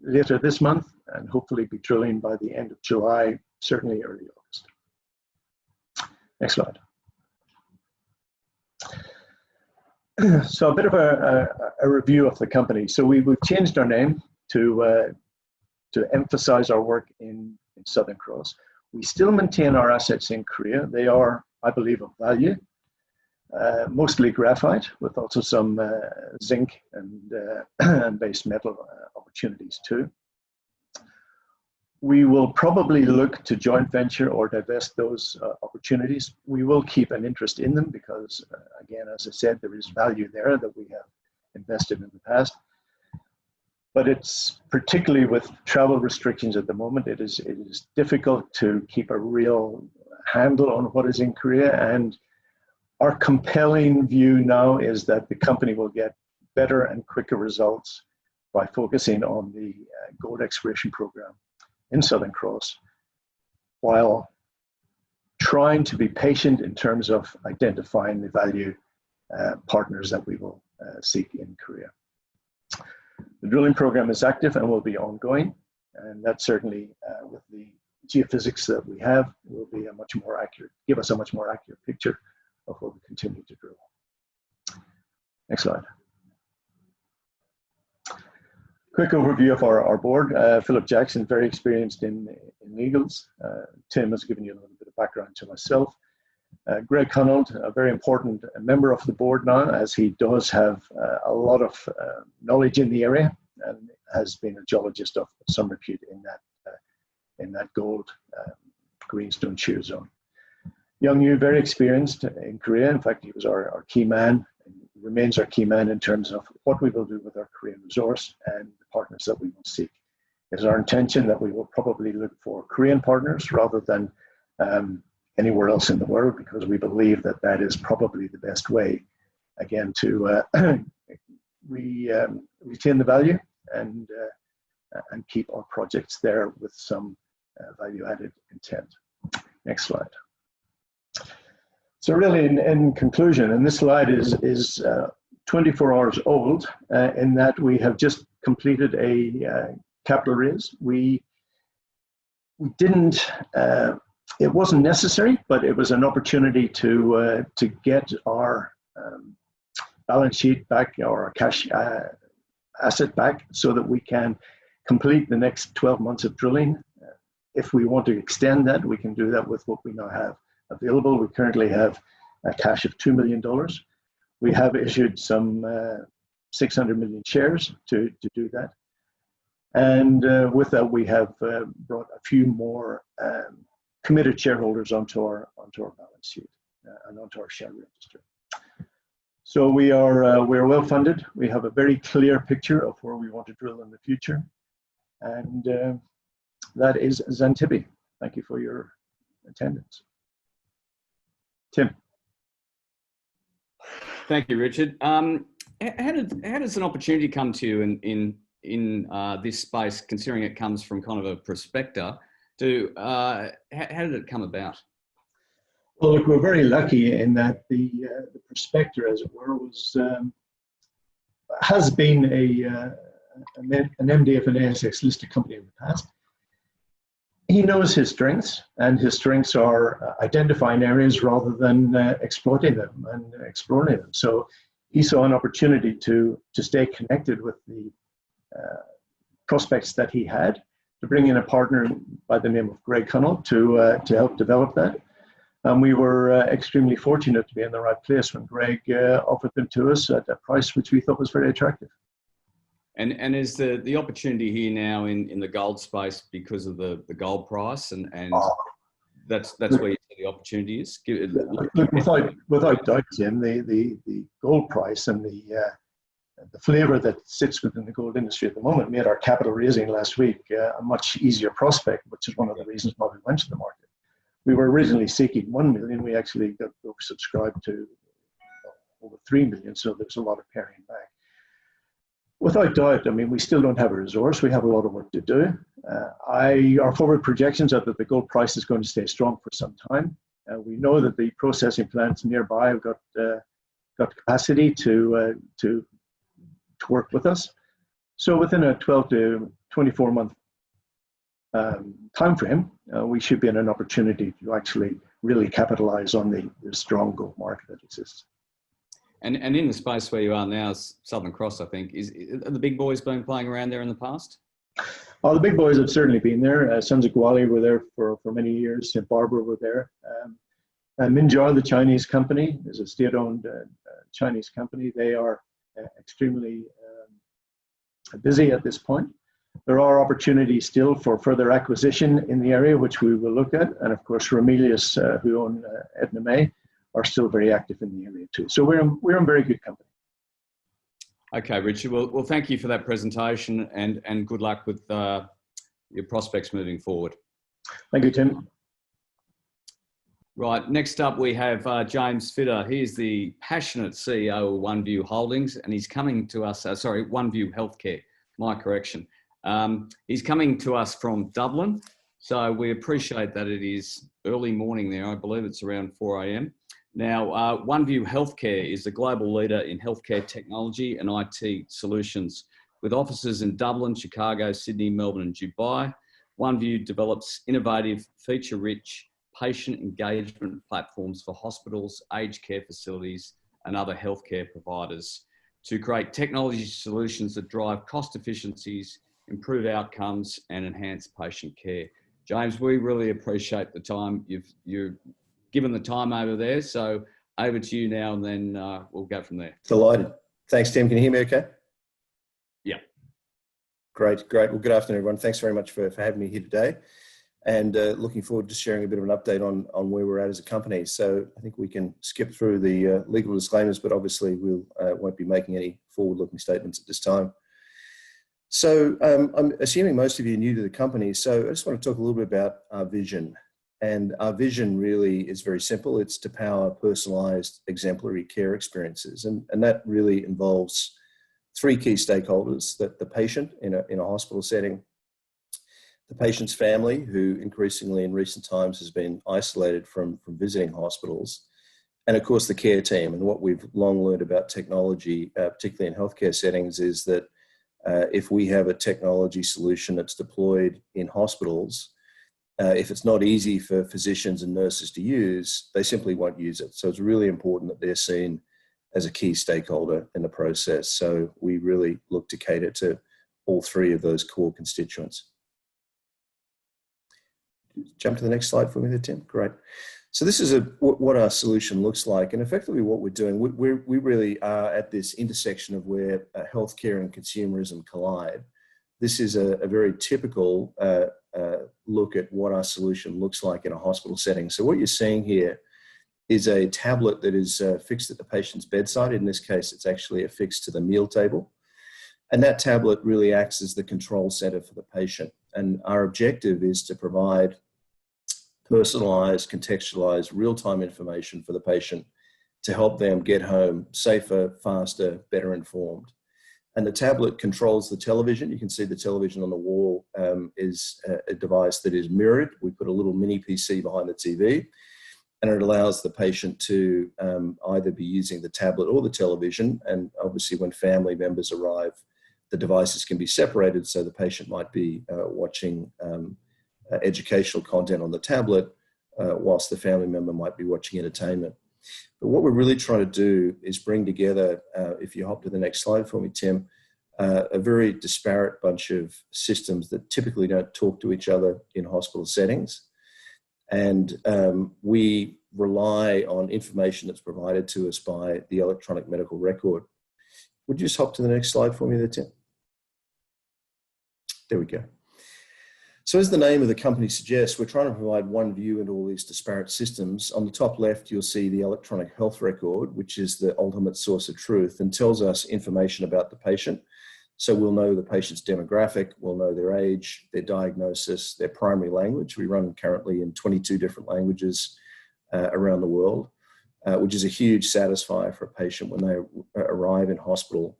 later this month, and hopefully be drilling by the end of July, certainly early August. Next slide. So a bit of a review of the company. So we've changed our name to emphasize our work in Southern Cross. We still maintain our assets in Korea. They are, I believe, of value. Mostly graphite, with also some zinc and base metal opportunities too. We will probably look to joint venture or divest those opportunities. We will keep an interest in them because, again, as I said, there is value there that we have invested in the past. But it's particularly with travel restrictions at the moment, it is difficult to keep a real handle on what is in Korea. And our compelling view now is that the company will get better and quicker results by focusing on the gold exploration program in Southern Cross, while trying to be patient in terms of identifying the value partners that we will seek in Korea. The drilling program is active and will be ongoing, and that certainly, with the geophysics that we have, will be a much more accurate, give us a much more accurate picture of what we continue to drill. Next slide. Quick overview of our board. Philip Jackson, very experienced in legals. Tim has given you a little bit of background to myself. Greg Connaught, a very important member of the board now, as he does have a lot of knowledge in the area and has been a geologist of some repute in that gold greenstone shear zone. Young Yu, very experienced in Korea. In fact, he was our key man, and remains our key man in terms of what we will do with our Korean resource and the partners that we will seek. It is our intention that we will probably look for Korean partners rather than anywhere else in the world, because we believe that that is probably the best way, again, to retain the value and keep our projects there with some value-added intent. Next slide. So really, in conclusion, and this slide is 24 hours old, in that we have just completed a capital raise. We didn't, it wasn't necessary, but it was an opportunity to get our balance sheet back, or our cash asset back, so that we can complete the next 12 months of drilling. If we want to extend that, we can do that with what we now have available. We currently have a cash of $2 million. We have issued some 600 million shares to do that. And with that, we have brought a few more committed shareholders onto our balance sheet and onto our share register. So we're well funded. We have a very clear picture of where we want to drill in the future, and that is Xantippe. Thank you for your attendance. Tim. Thank you, Richard. How does an opportunity come to you in this space, considering it comes from kind of a prospector? How did it come about? Well, look, we're very lucky in that the prospector, as it were, has been an MD of an ASX listed company in the past. He knows his strengths, and his strengths are identifying areas rather than exploiting them and exploring them. So he saw an opportunity to stay connected with the prospects that he had, to bring in a partner by the name of Greg Connaught to help develop that. And we were extremely fortunate to be in the right place when Greg offered them to us at a price which we thought was very attractive. And is the opportunity here now in the gold space because of the gold price, and that's where you see the opportunity is? Look, without doubt, Tim, the gold price and the flavour that sits within the gold industry at the moment made our capital raising last week a much easier prospect, which is one of the reasons why we went to the market. We were originally seeking 1 million. We actually got subscribed to over 3 million, so there's a lot of paring back. Without doubt, I mean, we still don't have a resource. We have a lot of work to do. Our forward projections are that the gold price is going to stay strong for some time. We know that the processing plants nearby have got capacity to work with us. So within a 12 to 24 month time frame, we should be in an opportunity to actually really capitalize on the strong gold market that exists. And in the space where you are now, Southern Cross, I think, are the big boys been playing around there in the past? Oh, the big boys have certainly been there. Sons of Gwali were there for many years. St. Barbara were there. Minjar, the Chinese company, is a state-owned Chinese company. They are extremely busy at this point. There are opportunities still for further acquisition in the area, which we will look at. And of course, Ramelius, who own Edna May, are still very active in the area too. So we're in very good company. Okay, Richard. Well, thank you for that presentation, and good luck with your prospects moving forward. Thank you, Tim. Right, next up we have James Fitter. He is the passionate CEO of OneView Holdings, and he's coming to us, OneView Healthcare, my correction. He's coming to us from Dublin, so we appreciate that it is early morning there. I believe it's around 4 a.m. Now, OneView Healthcare is the global leader in healthcare technology and IT solutions. With offices in Dublin, Chicago, Sydney, Melbourne, and Dubai, OneView develops innovative, feature-rich patient engagement platforms for hospitals, aged care facilities, and other healthcare providers to create technology solutions that drive cost efficiencies, improve outcomes, and enhance patient care. James, we really appreciate the time you're given the time over there. So over to you now, and then we'll go from there. Delighted. Thanks, Tim. Can you hear me okay? Yeah. Great. Well, good afternoon, everyone. Thanks very much for having me here today. And looking forward to sharing a bit of an update on where we're at as a company. So I think we can skip through the legal disclaimers, but obviously we'll won't be making any forward-looking statements at this time. So I'm assuming most of you are new to the company, so I just want to talk a little bit about our vision. And our vision really is very simple. It's to power personalized exemplary care experiences. And that really involves three key stakeholders: that the patient in a hospital setting, the patient's family, who increasingly in recent times has been isolated from visiting hospitals, and of course the care team. And what we've long learned about technology, particularly in healthcare settings, is that if we have a technology solution that's deployed in hospitals, if it's not easy for physicians and nurses to use, they simply won't use it. So it's really important that they're seen as a key stakeholder in the process. So we really look to cater to all three of those core constituents. Jump to the next slide for me there, Tim. Great. So this is what our solution looks like, and effectively what we're doing, we really are at this intersection of where healthcare and consumerism collide. This is a very typical look at what our solution looks like in a hospital setting. So what you're seeing here is a tablet that is fixed at the patient's bedside. In this case, it's actually affixed to the meal table. And that tablet really acts as the control center for the patient. And our objective is to provide personalized, contextualized, real-time information for the patient to help them get home safer, faster, better informed. And the tablet controls the television. You can see the television on the wall is a device that is mirrored. We put a little mini PC behind the TV, and it allows the patient to either be using the tablet or the television. And obviously when family members arrive, the devices can be separated, so the patient might be watching educational content on the tablet whilst the family member might be watching entertainment. But what we're really trying to do is bring together, if you hop to the next slide for me, Tim, a very disparate bunch of systems that typically don't talk to each other in hospital settings. And we rely on information that's provided to us by the electronic medical record. Would you just hop to the next slide for me there, Tim? There we go. So as the name of the company suggests, we're trying to provide one view into all these disparate systems. On the top left, you'll see the electronic health record, which is the ultimate source of truth and tells us information about the patient. So we'll know the patient's demographic, we'll know their age, their diagnosis, their primary language. We run currently in 22 different languages around the world, which is a huge satisfier for a patient when they arrive in hospital.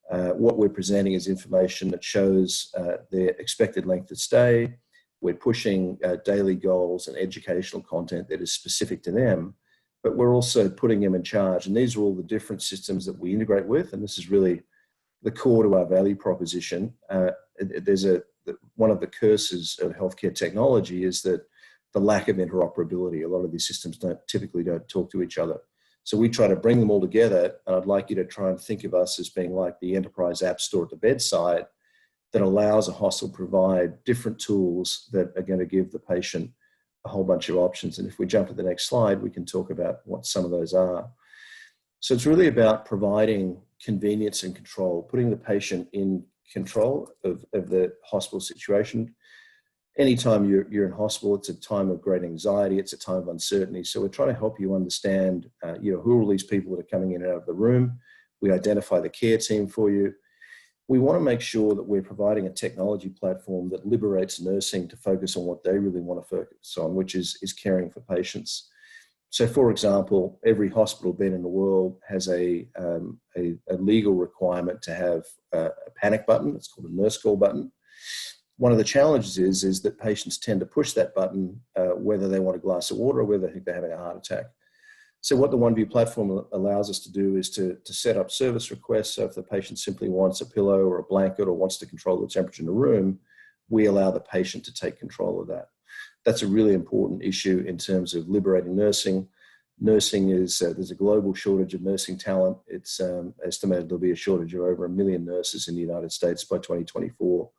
What we're presenting is information that shows their expected length of stay. We're pushing daily goals and educational content that is specific to them, but we're also putting them in charge. And these are all the different systems that we integrate with, and this is really the core to our value proposition. One of the curses of healthcare technology is that the lack of interoperability. A lot of these systems typically don't talk to each other. So we try to bring them all together, and I'd like you to try and think of us as being like the enterprise app store at the bedside that allows a hospital to provide different tools that are going to give the patient a whole bunch of options. And if we jump to the next slide, we can talk about what some of those are. So it's really about providing convenience and control, putting the patient in control of the hospital situation. Anytime you're in hospital, it's a time of great anxiety, it's a time of uncertainty. So we're trying to help you understand, who are all these people that are coming in and out of the room. We identify the care team for you. We want to make sure that we're providing a technology platform that liberates nursing to focus on what they really want to focus on, which is caring for patients. So for example, every hospital bed in the world has a legal requirement to have a panic button. It's called a nurse call button. One of the challenges is that patients tend to push that button whether they want a glass of water or whether they think they're having a heart attack. So what the OneView platform allows us to do is to set up service requests. So if the patient simply wants a pillow or a blanket or wants to control the temperature in the room, we allow the patient to take control of that. That's a really important issue in terms of liberating nursing. Nursing is, there's a global shortage of nursing talent. It's estimated there'll be a shortage of over 1 million nurses in the United States by 2024.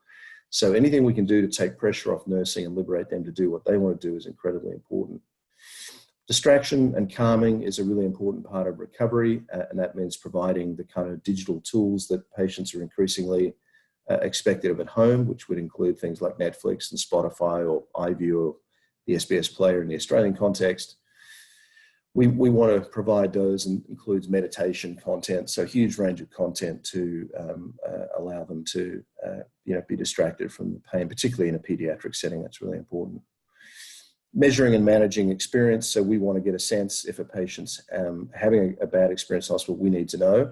So anything we can do to take pressure off nursing and liberate them to do what they want to do is incredibly important. Distraction and calming is a really important part of recovery, and that means providing the kind of digital tools that patients are increasingly expected of at home, which would include things like Netflix and Spotify or iView or the SBS player in the Australian context. We want to provide those, and includes meditation content, so a huge range of content to allow them to be distracted from the pain, particularly in a pediatric setting. That's really important. Measuring and managing experience, so we want to get a sense if a patient's having a bad experience in hospital, we need to know.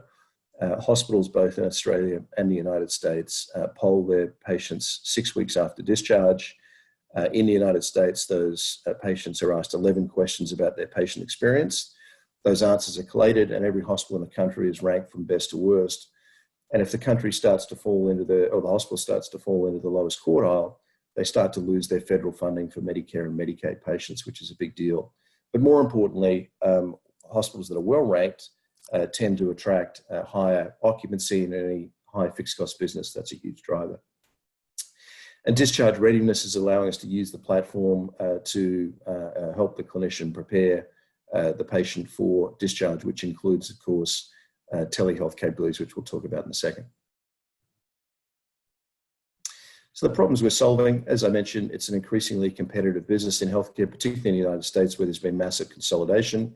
Hospitals both in Australia and the United States poll their patients 6 weeks after discharge. In the United States, those patients are asked 11 questions about their patient experience. Those answers are collated, and every hospital in the country is ranked from best to worst. And if the country starts to fall into the hospital starts to fall into the lowest quartile, they start to lose their federal funding for Medicare and Medicaid patients, which is a big deal. But more importantly, hospitals that are well ranked tend to attract higher occupancy in any high fixed cost business. That's a huge driver. And discharge readiness is allowing us to use the platform to help the clinician prepare the patient for discharge, which includes, of course, telehealth capabilities, which we'll talk about in a second. So the problems we're solving, as I mentioned, it's an increasingly competitive business in healthcare, particularly in the United States, where there's been massive consolidation.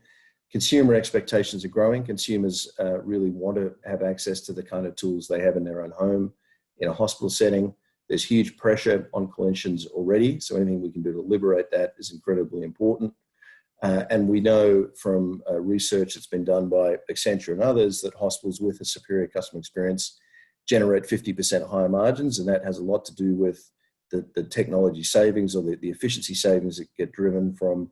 Consumer expectations are growing. Consumers really want to have access to the kind of tools they have in their own home. In a hospital setting, there's huge pressure on clinicians already, so anything we can do to liberate that is incredibly important. And we know from research that's been done by Accenture and others that hospitals with a superior customer experience generate 50% higher margins, and that has a lot to do with the technology savings or the efficiency savings that get driven from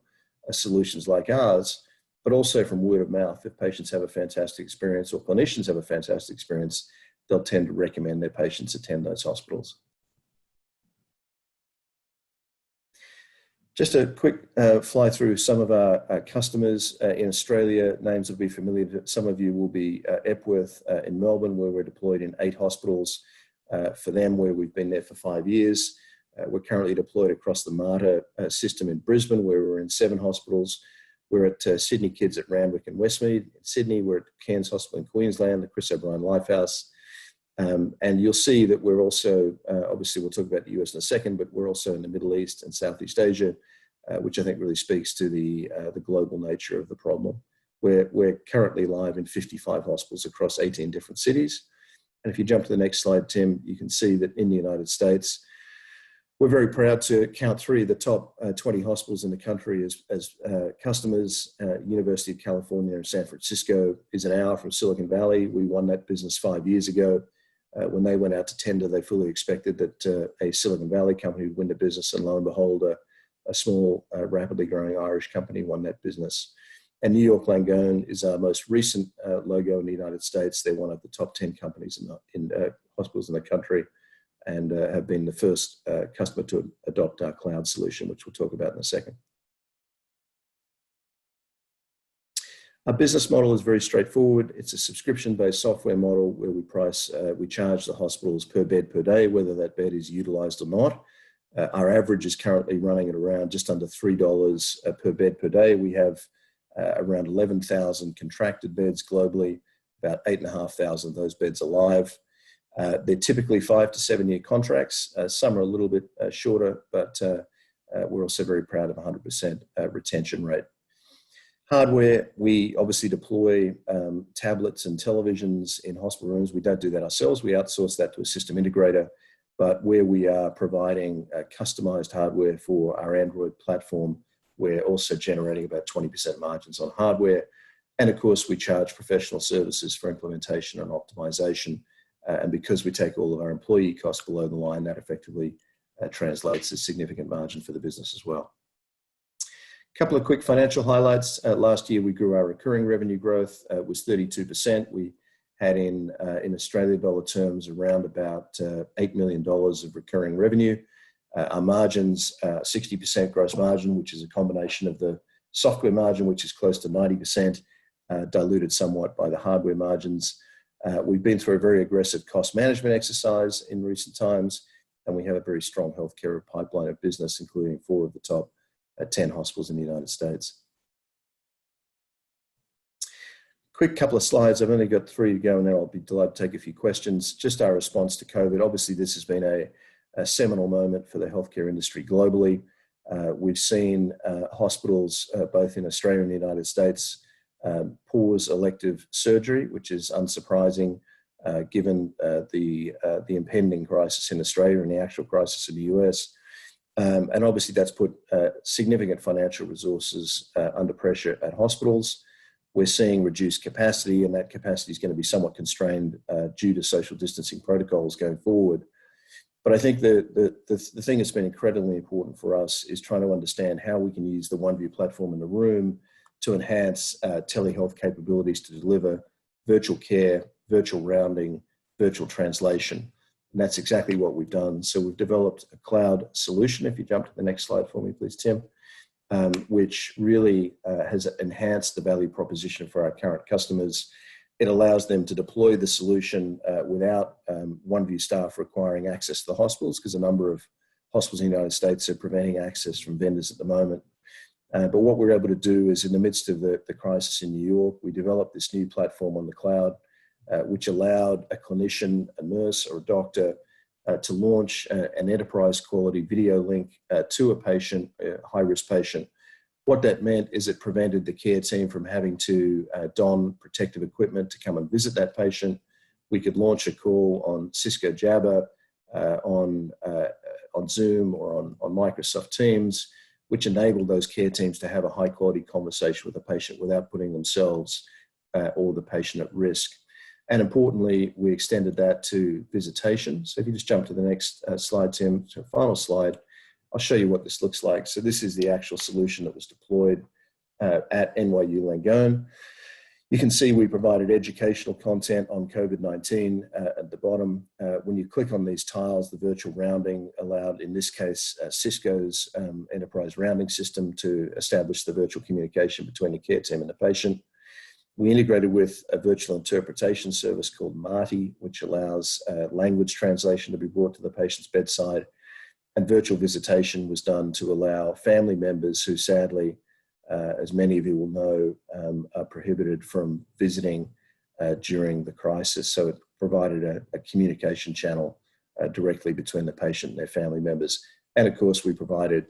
solutions like ours, but also from word of mouth. If patients have a fantastic experience or clinicians have a fantastic experience, they'll tend to recommend their patients attend those hospitals. Just a quick fly through some of our customers in Australia. Names will be familiar. Some of you will be Epworth in Melbourne, where we're deployed in 8 hospitals. For them, where we've been there for 5 years. We're currently deployed across the MARTA system in Brisbane, where we're in 7 hospitals. We're at Sydney Kids at Randwick and Westmead. In Sydney, we're at Cairns Hospital in Queensland, the Chris O'Brien Lifehouse. And you'll see that we're also, obviously we'll talk about the US in a second, but we're also in the Middle East and Southeast Asia, which I think really speaks to the global nature of the problem. We're currently live in 55 hospitals across 18 different cities. And if you jump to the next slide, Tim, you can see that in the United States, we're very proud to count 3 of the top 20 hospitals in the country as customers. University of California in San Francisco is an hour from Silicon Valley. We won that business 5 years ago. When they went out to tender, they fully expected that a Silicon Valley company would win the business, and lo and behold, a small, rapidly growing Irish company won that business. And New York Langone is our most recent logo in the United States. They're one of the top 10 companies in hospitals in the country, and have been the first customer to adopt our cloud solution, which we'll talk about in a second. Our business model is very straightforward. It's a subscription-based software model where we charge the hospitals per bed per day, whether that bed is utilized or not. Our average is currently running at around just under $3 per bed per day. We have around 11,000 contracted beds globally, about 8,500 of those beds are live. They're typically 5 to 7 year contracts. Some are a little bit shorter, but we're also very proud of 100% retention rate. Hardware, we obviously deploy tablets and televisions in hospital rooms. We don't do that ourselves. We outsource that to a system integrator. But where we are providing customized hardware for our Android platform, we're also generating about 20% margins on hardware. And of course, we charge professional services for implementation and optimization. And because we take all of our employee costs below the line, that effectively translates as significant margin for the business as well. A couple of quick financial highlights. Last year, we grew our recurring revenue growth. It was 32%. We had in Australian dollar terms around about $8 million of recurring revenue. Our margins, 60% gross margin, which is a combination of the software margin, which is close to 90%, diluted somewhat by the hardware margins. We've been through a very aggressive cost management exercise in recent times. and we have a very strong healthcare pipeline of business, including 4 of the top 10 hospitals in the United States. Quick couple of slides. I've only got 3 to go, and then I'll be delighted to take a few questions. Just our response to COVID. Obviously, this has been a seminal moment for the healthcare industry globally. We've seen hospitals, both in Australia and the United States, pause elective surgery, which is unsurprising given the impending crisis in Australia and the actual crisis in the US. And obviously, that's put significant financial resources under pressure at hospitals. We're seeing reduced capacity, and that capacity is going to be somewhat constrained due to social distancing protocols going forward. But I think the thing that's been incredibly important for us is trying to understand how we can use the OneView platform in the room to enhance telehealth capabilities to deliver virtual care, virtual rounding, virtual translation. And that's exactly what we've done. So we've developed a cloud solution. If you jump to the next slide for me, please, Tim, which really has enhanced the value proposition for our current customers. It allows them to deploy the solution without OneView staff requiring access to the hospitals, because a number of hospitals in the United States are preventing access from vendors at the moment. But what we're able to do is, in the midst of the crisis in New York, we developed this new platform on the cloud, which allowed a clinician, a nurse, or a doctor to launch an enterprise quality video link to a patient, a high-risk patient. What that meant is it prevented the care team from having to don protective equipment to come and visit that patient. We could launch a call on Cisco Jabber, on Zoom, or on Microsoft Teams, which enabled those care teams to have a high-quality conversation with the patient without putting themselves or the patient at risk. And importantly, we extended that to visitation. So if you just jump to the next slide, Tim, to the final slide, I'll show you what this looks like. So this is the actual solution that was deployed at NYU Langone. You can see we provided educational content on COVID-19 at the bottom. When you click on these tiles, the virtual rounding allowed, in this case, Cisco's enterprise rounding system to establish the virtual communication between the care team and the patient. We integrated with a virtual interpretation service called Marty, which allows language translation to be brought to the patient's bedside. And virtual visitation was done to allow family members who sadly, as many of you will know, are prohibited from visiting during the crisis. So it provided a communication channel directly between the patient and their family members. And of course, we provided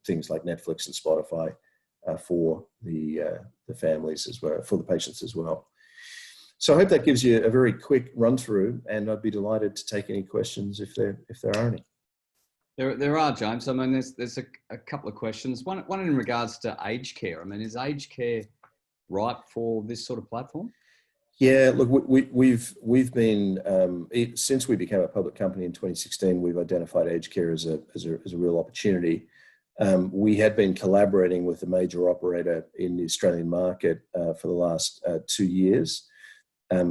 things like Netflix and Spotify for the families as well, for the patients as well. So I hope that gives you a very quick run through, and I'd be delighted to take any questions if there are any. There are, James. I mean, there's a couple of questions. One in regards to aged care. I mean, is aged care right for this sort of platform? Yeah, look, we've been since we became a public company in 2016, we've identified aged care as a real opportunity. We had been collaborating with a major operator in the Australian market for the last 2 years.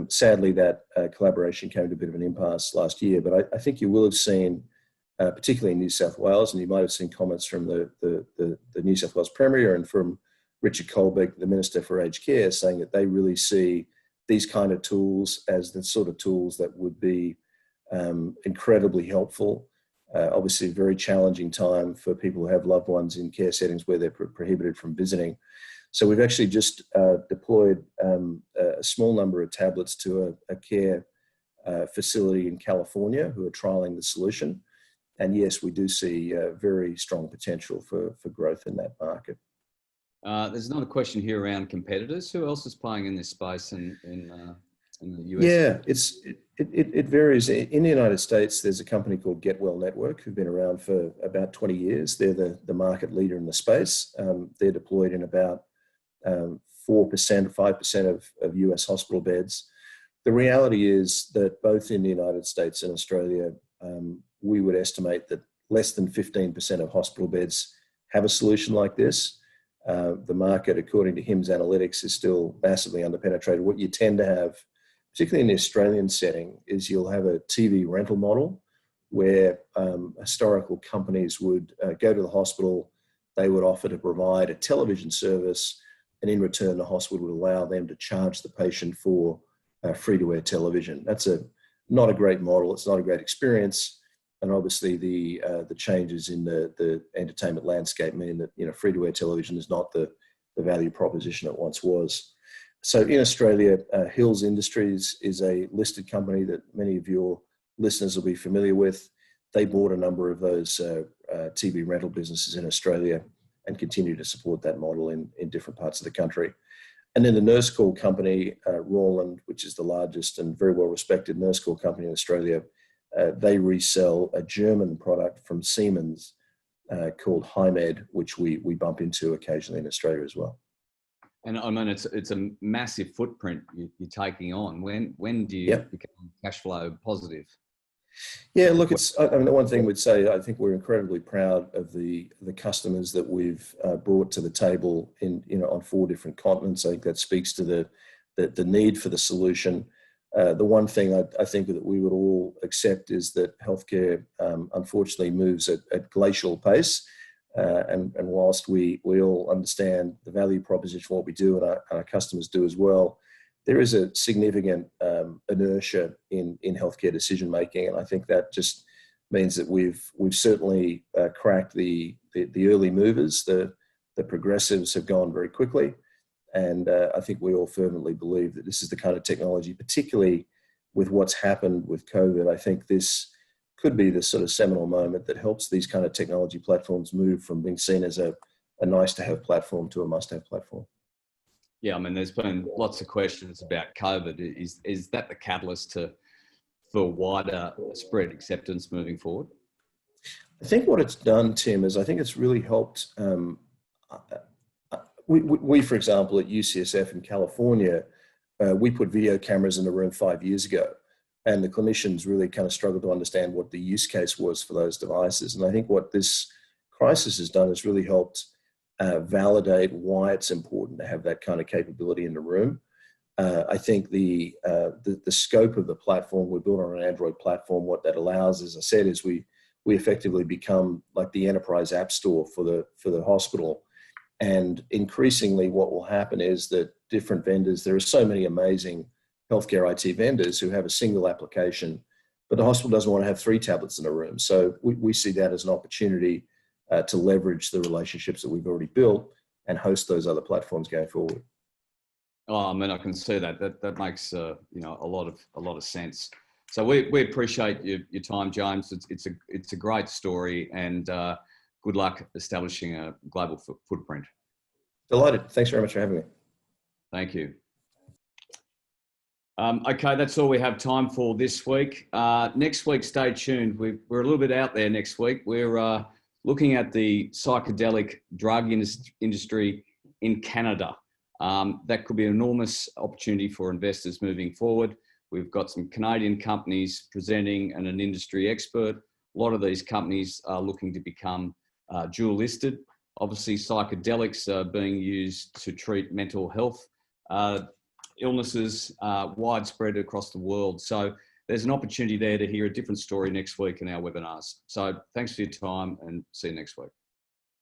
Sadly, that collaboration came to a bit of an impasse last year, but I think you will have seen, particularly in New South Wales, and you might have seen comments from the New South Wales Premier and from Richard Colbeck, the Minister for Aged Care, saying that they really see these kind of tools as the sort of tools that would be incredibly helpful. Obviously, a very challenging time for people who have loved ones in care settings where they're prohibited from visiting. So we've actually just deployed a small number of tablets to a care facility in California who are trialing the solution. And yes, we do see very strong potential for growth in that market. There's another question here around competitors. Who else is playing in this space in the US? Yeah, it varies. In the United States, there's a company called Get Well Network who've been around for about 20 years. They're the market leader in the space. They're deployed in about 4%, 5% of US hospital beds. The reality is that both in the United States and Australia, we would estimate that less than 15% of hospital beds have a solution like this. The market, according to HIMSS Analytics, is still massively underpenetrated. What you tend to have, particularly in the Australian setting, is you'll have a TV rental model where historical companies would go to the hospital, they would offer to provide a television service, and in return, the hospital would allow them to charge the patient for free-to-air television. That's not a great model. It's not a great experience. And obviously the changes in the entertainment landscape mean that, you know, free-to-air television is not the value proposition it once was. So in Australia, Hills Industries is a listed company that many of your listeners will be familiar with. They bought a number of those TV rental businesses in Australia and continue to support that model in different parts of the country. And then the nurse call company, Roland, which is the largest and very well-respected nurse call company in Australia, they resell a German product from Siemens called HiMed, which we bump into occasionally in Australia as well. And I mean, it's a massive footprint you're taking on. When do you become cash flow positive? Yeah, look, I mean, the one thing we'd say, I think we're incredibly proud of the customers that we've brought to the table on 4 different continents. I think that speaks to the need for the solution. The one thing I think that we would all accept is that healthcare, unfortunately, moves at glacial pace. And whilst we all understand the value proposition for what we do, and our customers do as well, there is a significant inertia in healthcare decision making, and I think that just means that we've certainly cracked the early movers. The progressives have gone very quickly, and I think we all fervently believe that this is the kind of technology, particularly with what's happened with COVID. I think this could be the sort of seminal moment that helps these kind of technology platforms move from being seen as a nice-to-have platform to a must-have platform. Yeah, I mean, there's been lots of questions about COVID. Is that the catalyst for wider spread acceptance moving forward? I think what it's done, Tim, is I think it's really helped. We, for example, at UCSF in California, we put video cameras in the room 5 years ago, and the clinicians really kind of struggled to understand what the use case was for those devices. And I think what this crisis has done is really helped validate why it's important to have that kind of capability in the room. I think the scope of the platform, we built on an Android platform. What that allows, as I said, is we effectively become like the enterprise app store for the hospital. And increasingly what will happen is that different vendors, there are so many amazing healthcare IT vendors who have a single application, but the hospital doesn't want to have 3 tablets in a room. So we see that as an opportunity to leverage the relationships that we've already built and host those other platforms going forward. Oh, I mean, I can see that. That makes a lot of sense. So we appreciate your time, James. It's a great story, and good luck establishing a global footprint. Delighted. Thanks very much for having me. Thank you. Okay, that's all we have time for this week. Next week, stay tuned. We're a little bit out there next week. We're looking at the psychedelic drug industry in Canada. That could be an enormous opportunity for investors moving forward. We've got some Canadian companies presenting and an industry expert. A lot of these companies are looking to become dual listed. Obviously, psychedelics are being used to treat mental health illnesses widespread across the world. So there's an opportunity there to hear a different story next week in our webinars. So thanks for your time, and see you next week.